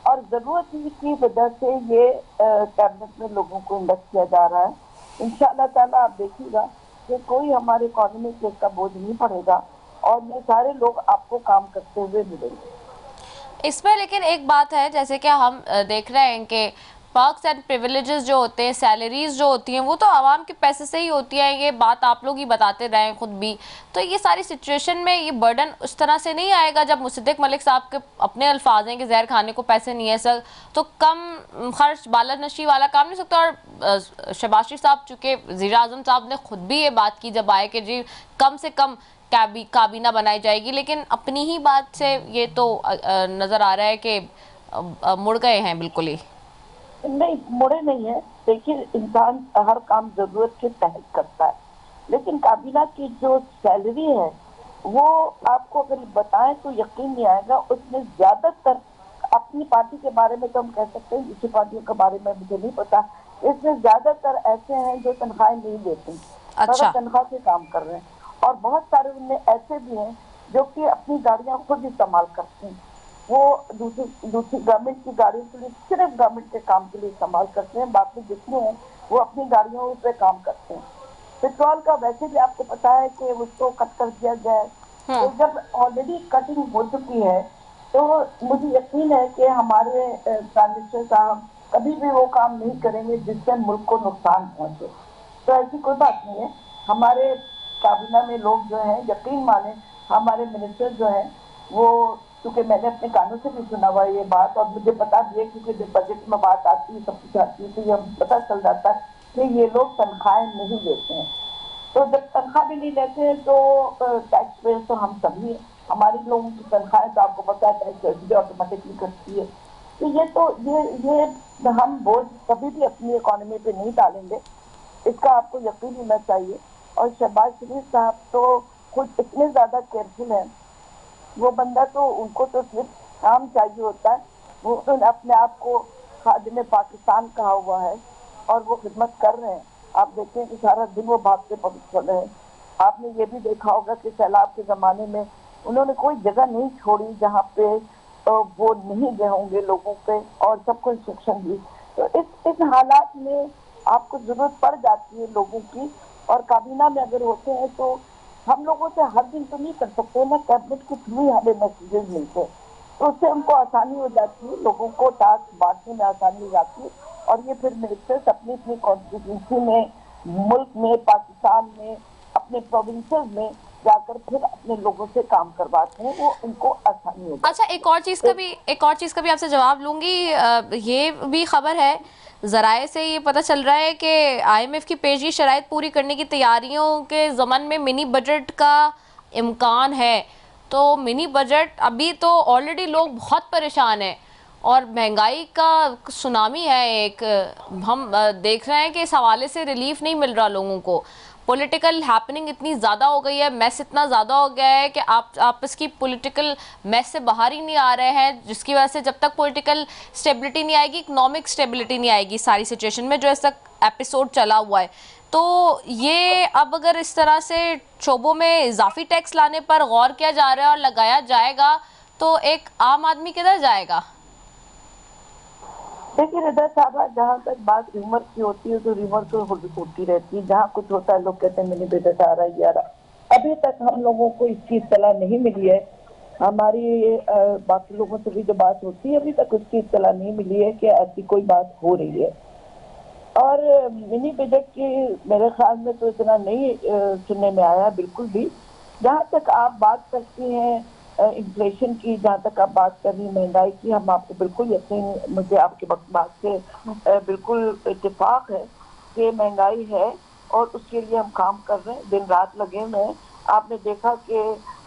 और ज़रूरत की वजह से ये कैबिनेट में लोगों को इंडक्ट किया जा रहा है। इंशाअल्लाह ताला आप देखिएगा कि कोई हमारे इकॉनमी पे इसका बोझ नहीं पड़ेगा और ये सारे लोग आपको काम करते हुए मिलेंगे। इसमें लेकिन एक बात है, जैसे कि हम देख रहे हैं कि पर्क्स एंड प्रिविलेजेस जो होते हैं, सैलरीज जो होती हैं, वो तो आवाम के पैसे से ही होती हैं। ये बात आप लोग ही बताते रहे हैं खुद भी। तो ये सारी सिचुएशन में ये बर्डन उस तरह से नहीं आएगा जब मुसद्दिक मलिक साहब के अपने अल्फाज हैं कि जहर खाने को पैसे नहीं है सर, तो कम खर्च बालानशी वाला काम नहीं सकता। और शहबाज शरीफ साहब, चूँकि वज़ीर आज़म साहब ने खुद भी ये बात की जब आए कि जी कम से कम काबीना बनाई जाएगी, लेकिन अपनी ही बात से ये तो नज़र आ रहा है कि मुड़ गए हैं बिल्कुल ही। नहीं, मुड़े नहीं है। देखिए, इंसान हर काम जरूरत के तहत करता है, लेकिन काबीना की जो सैलरी है वो आपको अगर बताएं तो यकीन नहीं आएगा। उसमें ज्यादातर अपनी पार्टी के बारे में तो हम कह सकते हैं, दूसरी पार्टियों के बारे में मुझे नहीं पता, इसमें ज्यादातर ऐसे हैं जो तनख्वाहें नहीं देते, अच्छा। तनख्वाह से काम कर रहे हैं, और बहुत सारे उनमें ऐसे भी हैं जो कि अपनी गाड़ियां खुद इस्तेमाल करते हैं। वो दूसरी गवर्नमेंट की गाड़ियों के लिए, सिर्फ गवर्नमेंट के काम के लिए इस्तेमाल करते हैं, बाकी जितने हैं वो अपनी गाड़ियों पे काम करते हैं। पेट्रोल का वैसे भी आपको पता है कि उसको कट कर दिया गया है, तो जब ऑलरेडी कटिंग हो चुकी है तो मुझे यकीन है कि हमारे प्राइम मिनिस्टर साहब कभी भी वो काम नहीं करेंगे जिससे मुल्क को नुकसान पहुंचे। तो ऐसी कोई बात नहीं है। हमारे काबीना में लोग जो हैं, यकीन माने हमारे मिनिस्टर जो हैं वो, क्योंकि मैंने अपने कानों से भी सुना हुआ ये बात, और मुझे पता भी है क्योंकि जब बजट में बात आती है, सब कुछ आती है, तो ये पता चल जाता है कि ये लोग तनख्वाहें नहीं देते हैं। तो जब तनख्वाह भी नहीं देते हैं तो टैक्स पेयर तो हम सभी, हमारे लोगों की तनख्वाहें तो आपको पता है टैक्स ऑटोमेटिकली कटती है। तो ये हम बोझ कभी भी अपनी इकोनॉमी पे नहीं डालेंगे, इसका आपको यकीन होना चाहिए। और शहबाज शरीफ साहब तो खुद इतने ज्यादा केयरफुल हैं, वो बंदा तो, उनको तो सिर्फ काम चाहिए होता है, वो तो अपने आप को खादिम पाकिस्तान कहा हुआ है और वो खिदमत कर रहे हैं। आप देखें कि सारा दिन वो भागते चल रहे हैं। आपने ये भी देखा होगा कि सैलाब के जमाने में उन्होंने कोई जगह नहीं छोड़ी जहाँ पे वो नहीं गए होंगे लोगों पे, और सबको इंस्ट्रक्शन दी। तो इस हालात में आपको जरूरत पड़ जाती है लोगों की, और काबीना में अगर होते हैं तो हम लोगों से हर दिन तो नहीं कर सकते ना, कैबिनेट के थ्रू ही हमें मैसेजेस मिलते हैं, तो उससे उनको आसानी हो जाती है, लोगों को टास्क बांटने में आसानी हो जाती है, और ये फिर मिनिस्टर्स अपनी अपनी कॉन्स्टिट्यूंसी में, मुल्क में, पाकिस्तान में, अपने प्रोविंसेस में जाकर फिर अपने लोगों से काम करवाते हैं, वो उनको आसानी हो जाती है। अच्छा, एक और चीज़ का भी आपसे जवाब लूंगी। ये भी खबर है, ज़राए से ये पता चल रहा है कि IMF की पेशगी शराइत पूरी करने की तैयारियों के ज़मन में मिनी बजट का इम्कान है। तो मिनी बजट, अभी तो ऑलरेडी लोग बहुत परेशान हैं और महंगाई का सुनामी है एक, हम देख रहे हैं कि इस हवाले से रिलीफ नहीं मिल रहा लोगों को। पॉलिटिकल हैपनिंग इतनी ज़्यादा हो गई है, मैस इतना ज़्यादा हो गया है कि आप आपस की पॉलिटिकल मैस से बाहर ही नहीं आ रहे हैं, जिसकी वजह से जब तक पॉलिटिकल स्टेबिलिटी नहीं आएगी, इकोनॉमिक स्टेबिलिटी नहीं आएगी सारी सिचुएशन में, जो इस तक एपिसोड चला हुआ है। तो ये अब अगर इस तरह से शोबों में इजाफी टैक्स लाने पर गौर किया जा रहा है और लगाया जाएगा तो एक आम आदमी किधर जाएगा? देखिए रिदा साहबा, जहाँ तक बात र्यूमर की होती है तो र्यूमर तो होती रहती है, जहाँ कुछ होता है लोग कहते हैं मिनी बजट आ रहा है, आ रहा। अभी तक हम लोगों को इसकी इत्तला नहीं मिली है, हमारी बाकी लोगों से भी जो बात होती है अभी तक उसकी इत्तला नहीं मिली है कि ऐसी कोई बात हो रही है। और मिनी बजट की मेरे ख्याल में तो इतना नहीं सुनने में आया बिल्कुल भी। जहाँ तक आप बात करती हैं इन्फ्लेशन की, जहाँ तक आप बात कर रही महंगाई की, हम आपको बिल्कुल यकीन, मुझे आपके बात से बिल्कुल इत्तेफाक है कि महंगाई है और उसके लिए हम काम कर रहे हैं, दिन रात लगे हुए हैं। आपने देखा कि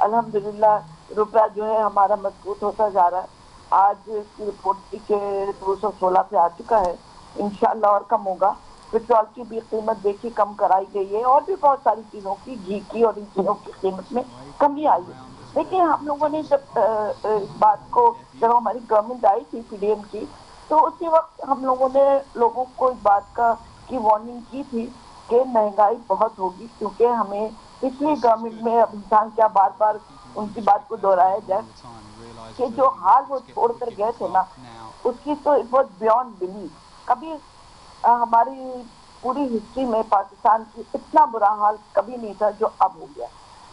अल्हम्दुलिल्लाह रुपया जो है हमारा मजबूत होता जा रहा है। आज की रिपोर्ट थी कि 216 पे आ चुका है, इंशाल्लाह और कम होगा। पेट्रोल की भी कीमत देखी कम कराई गई है, और भी बहुत सारी चीज़ों की, घी की और इन चीज़ों की कीमत में कमी आई है। देखिए हम लोगों ने जब इस बात को, जब हमारी गवर्नमेंट आई थी PDM की, तो उसी वक्त हम लोगों ने लोगों को इस बात की वार्निंग की थी कि महंगाई बहुत होगी, क्योंकि हमें पिछली गवर्नमेंट में, अब इंसान क्या बार बार उनकी बात को दोहराया जाए, कि जो हाल वो छोड़ कर गए थे ना, उसकी तो इट वॉज बियॉन्ड बिलीफ। कभी हमारी पूरी हिस्ट्री में पाकिस्तान की इतना बुरा हाल कभी नहीं था जो अब हो गया।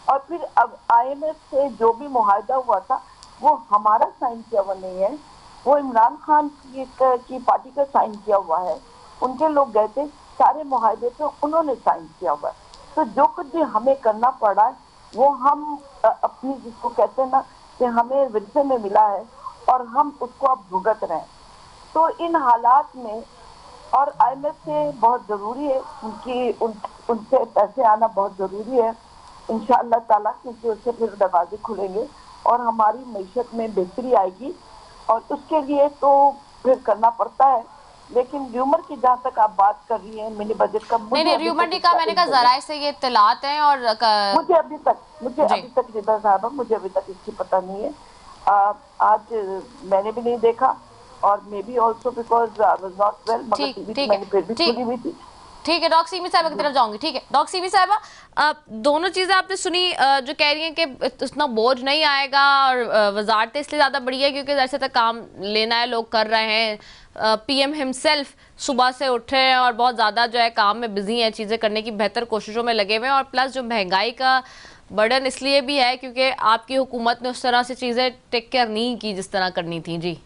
और फिर अब IMF से जो भी मुआहदा हुआ था वो हमारा साइन किया हुआ नहीं है, वो इमरान खान की पार्टी का साइन किया हुआ है। उनके लोग गए थे, सारे मुआहदे तो उन्होंने साइन किया हुआ है। तो जो कुछ भी हमें करना पड़ा है वो हम अपनी, जिसको कहते हैं ना कि हमें विरसे में मिला है और हम उसको अब भुगत रहे हैं। तो इन हालात में, और IMF से बहुत ज़रूरी है, उनसे पैसे आना बहुत ज़रूरी है इंशाअल्लाह ताला, क्योंकि उससे फिर दरवाजे खुलेंगे और हमारी मईशत में बेहतरी आएगी। और उसके लिए तो फिर करना पड़ता है, लेकिन र्यूमर की जहाँ तक आप बात कर रही हैं मिनी बजट का, नहीं र्यूमर नहीं कहा मैंने, कहा जराए से ये इत्तलात हैं और मुझे अभी तक रिदा साहबा मुझे अभी तक इसकी पता नहीं है। आज मैंने भी नहीं देखा और may be also because I was not well, मगर टीवी मैंने फिर भी सुनी हुई थी। ठीक है, डॉक्टर सीमी साहिबा की तरफ जाऊंगी। ठीक है डॉक्टर सीमी साहिबा, दोनों चीज़ें आपने सुनी, जो कह रही हैं कि इतना बोझ नहीं आएगा और वजारतें इसलिए ज़्यादा बड़ी है क्योंकि जैसे तक काम लेना है लोग कर रहे हैं, पीएम हिमसेल्फ सुबह से उठ रहे हैं और बहुत ज़्यादा जो है काम में बिजी हैं, चीज़ें करने की बेहतर कोशिशों में लगे हुए हैं, और प्लस जो महंगाई का बर्डन इसलिए भी है क्योंकि आपकी हुकूमत ने उस तरह से चीज़ें टेक केयर नहीं की जिस तरह करनी थी। जी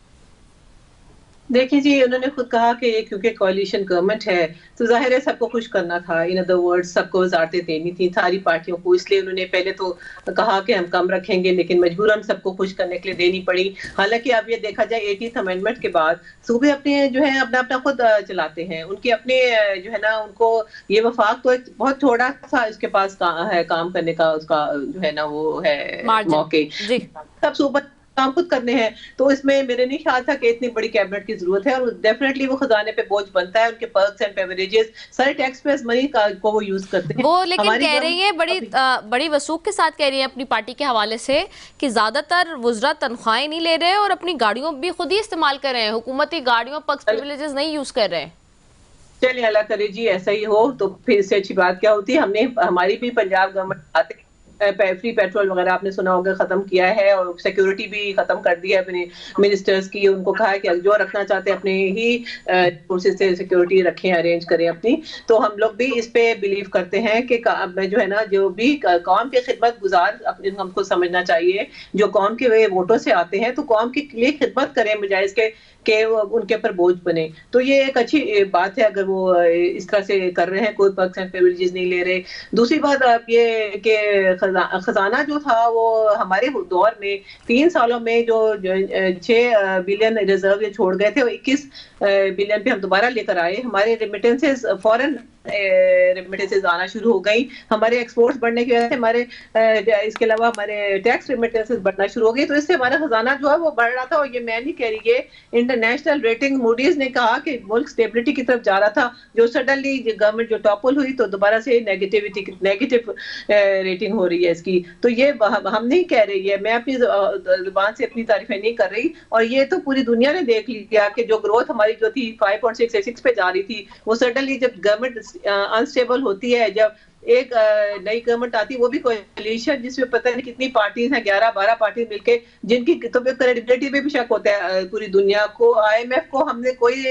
देखिए जी, उन्होंने खुद कहा कि ये क्योंकि कोalition गवर्नमेंट है तो जाहिर है सबको खुश करना था, इन अदर वर्ड्स सबको वजारतें देनी थी सारी पार्टियों को, इसलिए उन्होंने पहले तो कहा कि हम कम रखेंगे लेकिन मजबूरन सबको खुश करने के लिए देनी पड़ी। हालांकि अब ये देखा जाए 80th अमेंडमेंट के बाद सूबे अपने जो है अपना अपना खुद चलाते हैं, उनके अपने जो है ना उनको ये वफाक तो एक बहुत थोड़ा सा इसके पास है काम करने का, उसका जो है ना वो है मौके, सब सूबे काम खुद करने हैं, तो इसमें मेरे नहीं ख्याल था कि इतनी बड़ी कैबिनेट की जरूरत है, और डेफिनेटली वो खजाने पे बोझ बनता है, उनके पर्क्स एंड प्रिविलेजेस सारे टैक्स पेयर्स मनी को वो यूज करते हैं। वो लेकिन कह रही है बड़ी वसूख के साथ कह रही है अपनी पार्टी के हवाले से कि ज्यादातर वुज़रा तनख्वाहें नहीं ले रहे और अपनी गाड़ियों भी खुद ही इस्तेमाल कर रहे हैं, हुकूमती गाड़ियों पर्क्स प्रिविलेजेस नहीं यूज कर रहे हैं। चलिए अल्लाह करे जी ऐसा ही हो, तो फिर इससे अच्छी बात क्या होती। हमने हमारी भी पंजाब गवर्नमेंट आते फ्री पेट्रोल वगैरह आपने सुना होगा खत्म किया है, और सिक्योरिटी भी खत्म कर दी है अपने मिनिस्टर्स की, उनको कहा है कि जो रखना चाहते हैं अपने ही फोर्सेस से सिक्योरिटी रखें, अरेंज करें अपनी। तो हम लोग भी इस पे बिलीव करते हैं कि जो है ना जो भी कौम के खिदमत गुजार अपने हमको समझना चाहिए, जो कौम के वोटों से आते हैं तो कौम के लिए खिदमत करें बजाय इसके कि उनके ऊपर बोझ बने। तो ये एक अच्छी बात है अगर वो इस तरह से कर रहे हैं, कोई पर्क्स एंड प्रिविलेजेस नहीं ले रहे। दूसरी बात आप ये कि खजाना जो था वो हमारे दौर में 3 सालों में जो 6 बिलियन रिजर्व ये छोड़ गए थे, वो 21 बिलियन पे हम दोबारा लेकर आए। हमारे रेमिटेंसेस फॉरेन रेमिटेंसेस आना शुरू हो गई, हमारे एक्सपोर्ट्स बढ़ने की वजह से हमारे इसके अलावा हमारे टैक्स रेमिटेंसेस बढ़ना शुरू हो गई, तो इससे हमारा खजाना जो है वो बढ़ रहा था। और ये मैं नहीं कह रही, ये इंटरनेशनल रेटिंग मूडीज ने कहा कि मुल्क स्टेबिलिटी की तरफ जा रहा था, जो सडनली गवर्नमेंट जो टॉपल हुई तो दोबारा से नेगेटिव रेटिंग हो रही है इसकी। तो ये हम नहीं कह रही है, मैं अपनी जुबान से अपनी तारीफें नहीं कर रही, और ये तो पूरी दुनिया ने देख लिया कि जो ग्रोथ हमारी जो थी 5.6 पे जा रही थी, वो सडनली जब गवर्नमेंट अनस्टेबल होती है, जब एक नई गवर्नमेंट आती है, वो भी कोalition जिसमें पता नहीं कितनी पार्टीज हैं, 11-12 पार्टीज मिलके, जिनकी तो क्रेडिबिलिटी पे भी शक होता है पूरी दुनिया को। IMF को हमने कोई,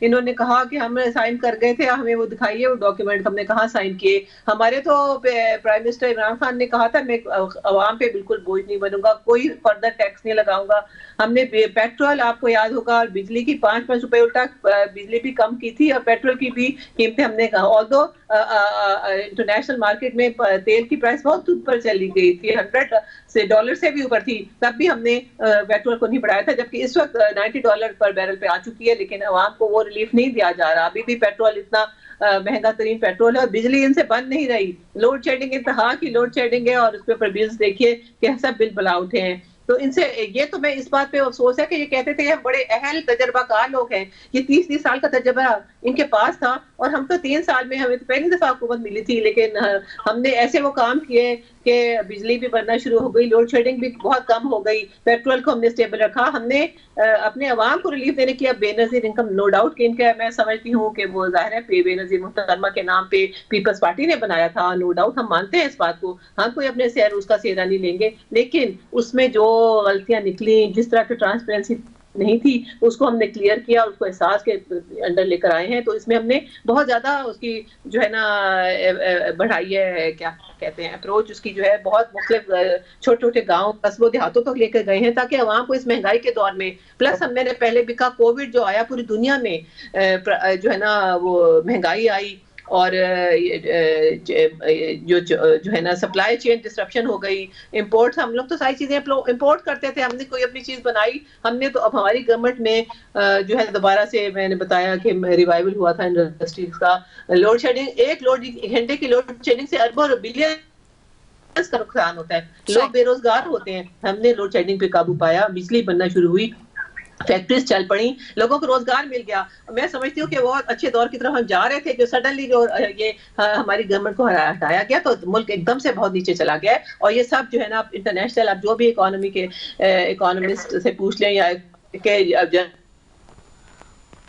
इन्होंने कहा कि हम साइन कर गए थे, हमें वो दिखाइए वो डॉक्यूमेंट, हमने कहाँ साइन किए। हमारे तो प्राइम मिनिस्टर इमरान खान ने कहा था मैं अवाम पे बिल्कुल बोझ नहीं बनूंगा, कोई फर्दर टैक्स नहीं लगाऊंगा। हमने पेट्रोल आपको याद होगा, बिजली की 5 रुपए उल्टा बिजली भी कम की थी, और पेट्रोल की भी कीमतें हमने कहा, ऑल्दो इंटरनेशनल मार्केट में तेल की प्राइस बहुत ऊपर चली गई थी, $100 से भी ऊपर थी, तब भी हमने पेट्रोल को नहीं बढ़ाया था, जबकि इस वक्त $90 पर बैरल पे आ चुकी है, लेकिन अवाम को वो रिलीफ नहीं दिया जा रहा। अभी भी पेट्रोल इतना महंगा तरीन पेट्रोल है, और बिजली इनसे बंद नहीं रही। लोड शेडिंग इंतहा की लोड शेडिंग है, और उसके ऊपर बिल्स देखिए कि सब बिल बला उठे हैं। तो इनसे ये तो मैं इस बात पे अफसोस है कि ये कहते थे हम बड़े अहल तजर्बाकार लोग हैं, ये 30 साल का तजर्बा इनके पास था, और हम तो 3 साल में हमें तो पहली दफा हुकूमत मिली थी, लेकिन हमने ऐसे वो काम किए कि बिजली भी बनना शुरू हो गई, लोड शेडिंग भी बहुत कम हो गई, पेट्रोल को हमने स्टेबल रखा, हमने अपने अवाम को रिलीफ देने की। अब बेनजीर इनकम नो डाउट कि इनका मैं समझती हूँ कि वो जाहिर है बेनजीर मुहतरमा के नाम पे पीपल्स पार्टी ने बनाया था, नो डाउट हम मानते हैं इस बात को, हम कोई अपने से उसका सेहरा नहीं लेंगे, लेकिन उसमें जो गलतियां निकली, जिस तरह की ट्रांसपेरेंसी नहीं थी, उसको हमने क्लियर किया, उसको एहसास के अंडर लेकर आए हैं। तो इसमें हमने बहुत ज्यादा उसकी जो है ना बढ़ाई है, क्या कहते हैं अप्रोच उसकी जो है, बहुत मुख्तलिफ छोटे छोटे गाँव कस्बों देहातों तक लेकर गए हैं, ताकि आवाम को इस महंगाई के दौर में, प्लस मैंने पहले भी कहा कोविड जो आया पूरी दुनिया में जो है ना वो महंगाई आई, और जो है ना सप्लाई चेन डिस्ट्रप्शन हो गई, इंपोर्ट्स हम लोग तो सारी चीजें इंपोर्ट करते थे, हमने कोई अपनी चीज बनाई हमने, तो अब हमारी गवर्नमेंट में जो है दोबारा से मैंने बताया कि रिवाइवल हुआ था इंडस्ट्रीज का। लोड शेडिंग, एक घंटे की लोड शेडिंग से अरबों बिलियन का नुकसान होता है, लोग बेरोजगार होते हैं, हमने लोड शेडिंग पे काबू पाया, बिजली बनना शुरू हुई, फैक्ट्रीज चल पड़ी, लोगों को रोजगार मिल गया। मैं समझती हूँ कि वो अच्छे दौर की तरफ हम जा रहे थे, जो सडनली जो ये हमारी गवर्नमेंट को हटाया गया तो मुल्क एकदम से बहुत नीचे चला गया है। और ये सब जो है ना, इंटरनेशनल, आप जो भी इकोनॉमी के इकोनॉमिस्ट से पूछ लें या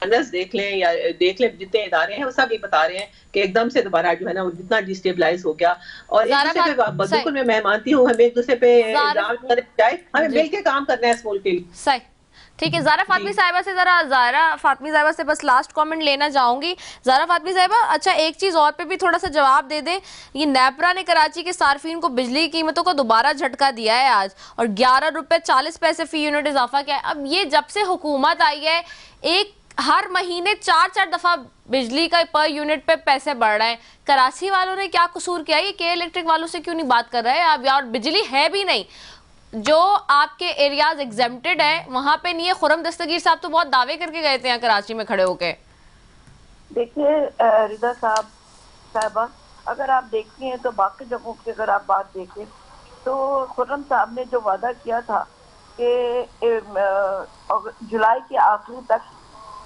जर्नलिस्ट देख लें या देख लें, जितने इदारे हैं वो सब ये बता रहे हैं कि एकदम से दोबारा जो है ना वो जितना डिस्टेबलाइज हो गया। और एक दूसरे पे बिल्कुल मैं मानती हूँ, हमें एक दूसरे पे हमें मिल के काम करना है इस मुल्क के लिए। सही, ठीक है। ज़ारा फातमी साहिबा से बस लास्ट कमेंट लेना चाहूंगी। ज़ारा फातमी साहिबा, अच्छा एक चीज़ और पे भी थोड़ा सा जवाब दे दें। ये नेपरा ने कराची के सार्फिन को बिजली की कीमतों को दोबारा झटका दिया है आज, और 11 रुपए 40 पैसे फी यूनिट इजाफा किया है। अब ये जब से हुकूमत आई है, एक हर महीने 4-4 दफा बिजली का पर यूनिट पे पैसे बढ़ रहे हैं। कराची वालों ने क्या कसूर किया? ये के इलेक्ट्रिक वालों से क्यों नहीं बात कर रहे हैं आप? यार बिजली है भी नहीं, जो आपके एरियाज एग्जेम्प्टेड है वहां पे नहीं है। खुरम दस्तगीर साहब तो बहुत दावे करके गए थे यहाँ कराची में खड़े होके। देखिए रिदा साहबा, अगर आप देखती हैं तो बाकी जगहों की अगर आप बात देखें तो खुर्रम साहब ने जो वादा किया था कि जुलाई के आखिरी तक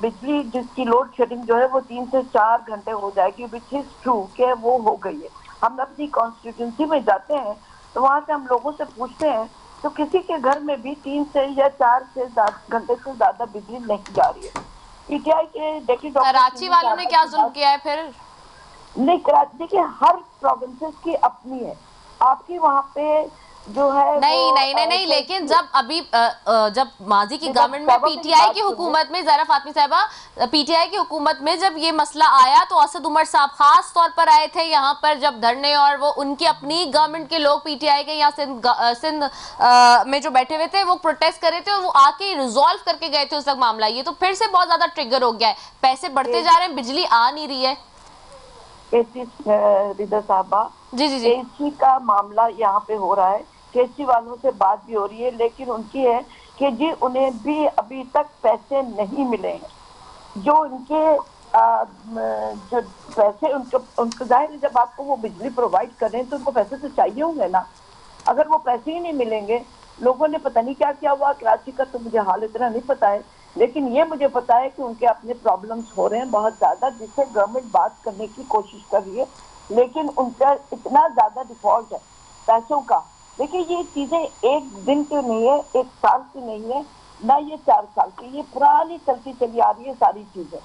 बिजली जिसकी लोड शेडिंग जो है वो 3 से 4 घंटे हो जाएगी, विच इज ट्रू कि वो हो गई है। हम अपनी कॉन्स्टिट्यूंसी में जाते हैं तो वहाँ से हम लोगों से पूछते हैं तो किसी के घर में भी 3 से या 4 से घंटे से ज्यादा बिजली नहीं जा रही है। पीटीआई के देखिए कराची वालों ने क्या जुल्म किया है फिर? नहीं, कराची देखिए हर प्रोविंसेस की अपनी है, आपकी वहाँ पे जो है नहीं, लेकिन जब अभी जब माजी की गवर्नमेंट में पीटीआई की हुकूमत में, ज़ारा फातमी साहिबा, पीटीआई की हुकूमत में जब ये मसला आया तो असद उमर साहब खास तौर पर आए थे यहाँ पर जब धरने, और वो उनकी अपनी गवर्नमेंट के लोग पीटीआई के यहाँ सिंध में जो बैठे हुए थे वो प्रोटेस्ट कर रहे थे, और वो आके रिजॉल्व करके गए थे उस तक मामला। ये तो फिर से बहुत ज्यादा ट्रिगर हो गया है, पैसे बढ़ते जा रहे हैं, बिजली आ नहीं रही है। रिदा साहबा, जी, केसी का मामला यहाँ पे हो रहा है, केसी वालों से बात भी हो रही है, लेकिन उनकी है कि जी उन्हें भी अभी तक पैसे नहीं मिले हैं। जो उनके जो पैसे उनको जाहिर है, जब आपको वो बिजली प्रोवाइड कर रहे हैं तो उनको पैसे तो चाहिए होंगे ना। अगर वो पैसे ही नहीं मिलेंगे, लोगों ने पता नहीं क्या किया हुआ कराची का, तो मुझे हाल इतना नहीं पता है, लेकिन ये मुझे पता है कि उनके अपने प्रॉब्लम्स हो रहे हैं बहुत ज्यादा, जिससे गवर्नमेंट बात करने की कोशिश कर रही है, लेकिन उनका इतना ज्यादा डिफॉल्ट है पैसों का। देखिए ये चीजें एक दिन की नहीं है, एक साल की नहीं है, ना ये 4 साल की, ये पुरानी चलती चली आ रही है सारी चीजें।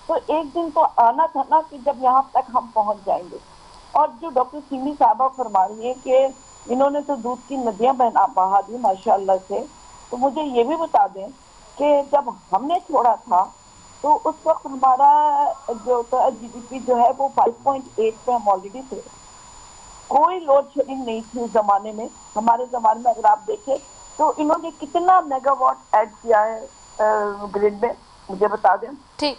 तो एक दिन तो आना था ना कि जब यहाँ तक हम पहुंच जाएंगे। और जो डॉक्टर सिमी साहबा फरमा रही है कि इन्होंने तो दूध की नदियां बहा दी माशाल्लाह से, तो मुझे ये भी बता दें कि जब हमने छोड़ा था तो उस वक्त हमारा जो GDP जो है वो 5.8 पे हम ऑलरेडी थे। कोई लोड शेडिंग नहीं थी उस जमाने में। हमारे जमाने में अगर आप देखें तो इन्होंने कितना मेगावाट ऐड किया है ग्रिड में, मुझे बता दें। ठीक,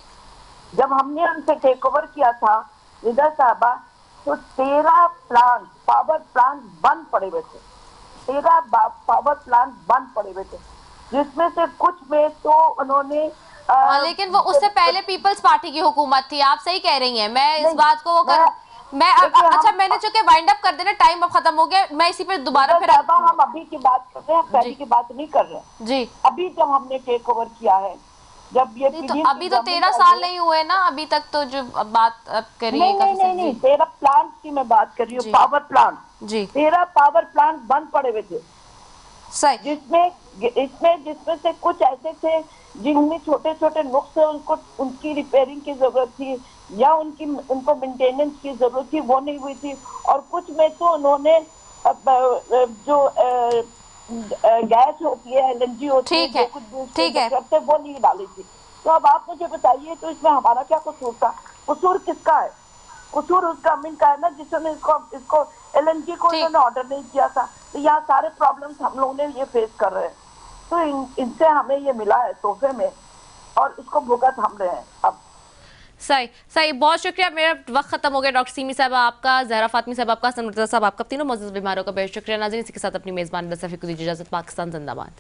जब हमने उनसे टेक ओवर किया था रिदा साहबा, तो 13 प्लांट पावर प्लांट बंद पड़े हुए थे, 13 पावर प्लांट बंद पड़े हुए थे, जिसमें से कुछ में तो उन्होंने लेकिन वो उससे पहले पीपल्स पार्टी की हुकूमत थी। आप सही कह रही हैं, मैं इस बात को अच्छा मैंने चूंकि वाइंड अप कर देना, टाइम अब खत्म हो गया, मैं इसी पे दोबारा फिर हम अभी की बात कर रहे हैं, पहले की बात नहीं कर रहे हैं जी। अभी जब हमने टेक ओवर किया है, जब ये तो अभी तो 13 साल नहीं हुए ना अभी तक, तो जो बात अब करिए। नहीं 13 प्लांट की मैं बात कर रही हूँ, पावर प्लांट जी, 13 पावर प्लांट बंद पड़े हुए थे सही, जिसमें से कुछ ऐसे थे जिनमें छोटे छोटे नुक्स है, उनकी रिपेयरिंग की जरूरत थी या उनको मेंटेनेंस की जरूरत थी, वो नहीं हुई थी। और कुछ में तो उन्होंने जो गैस होती है, LNG होती है, ठीक है, वो नहीं डाली थी। तो अब आप मुझे बताइए, तो इसमें हमारा क्या कसूर था? कसूर किसका है? कसूर उस गवर्नमेंट का है ना जिसने इसको LNG को इन्होंने ऑर्डर नहीं किया था। तो यहाँ सारे प्रॉब्लम्स हम लोग ने ये फेस कर रहे हैं, तो इनसे हमें ये मिला है तोहफे में, और इसको भुगत हम रहे हैं अब। सही, बहुत शुक्रिया। मेरा वक्त खत्म हो गया। डॉक्टर सिमी साहब आपका, ज़हरा फातमी साहब आपका, हसन मुर्तज़ा साहब आपका, तीनों मौजूद बीमारों का बेहद शुक्रिया। नाज़रीन, इसी के साथ अपनी मेज़बान सफ़ी को दीजिए इजाज़त। पाकिस्तान जिंदाबाद।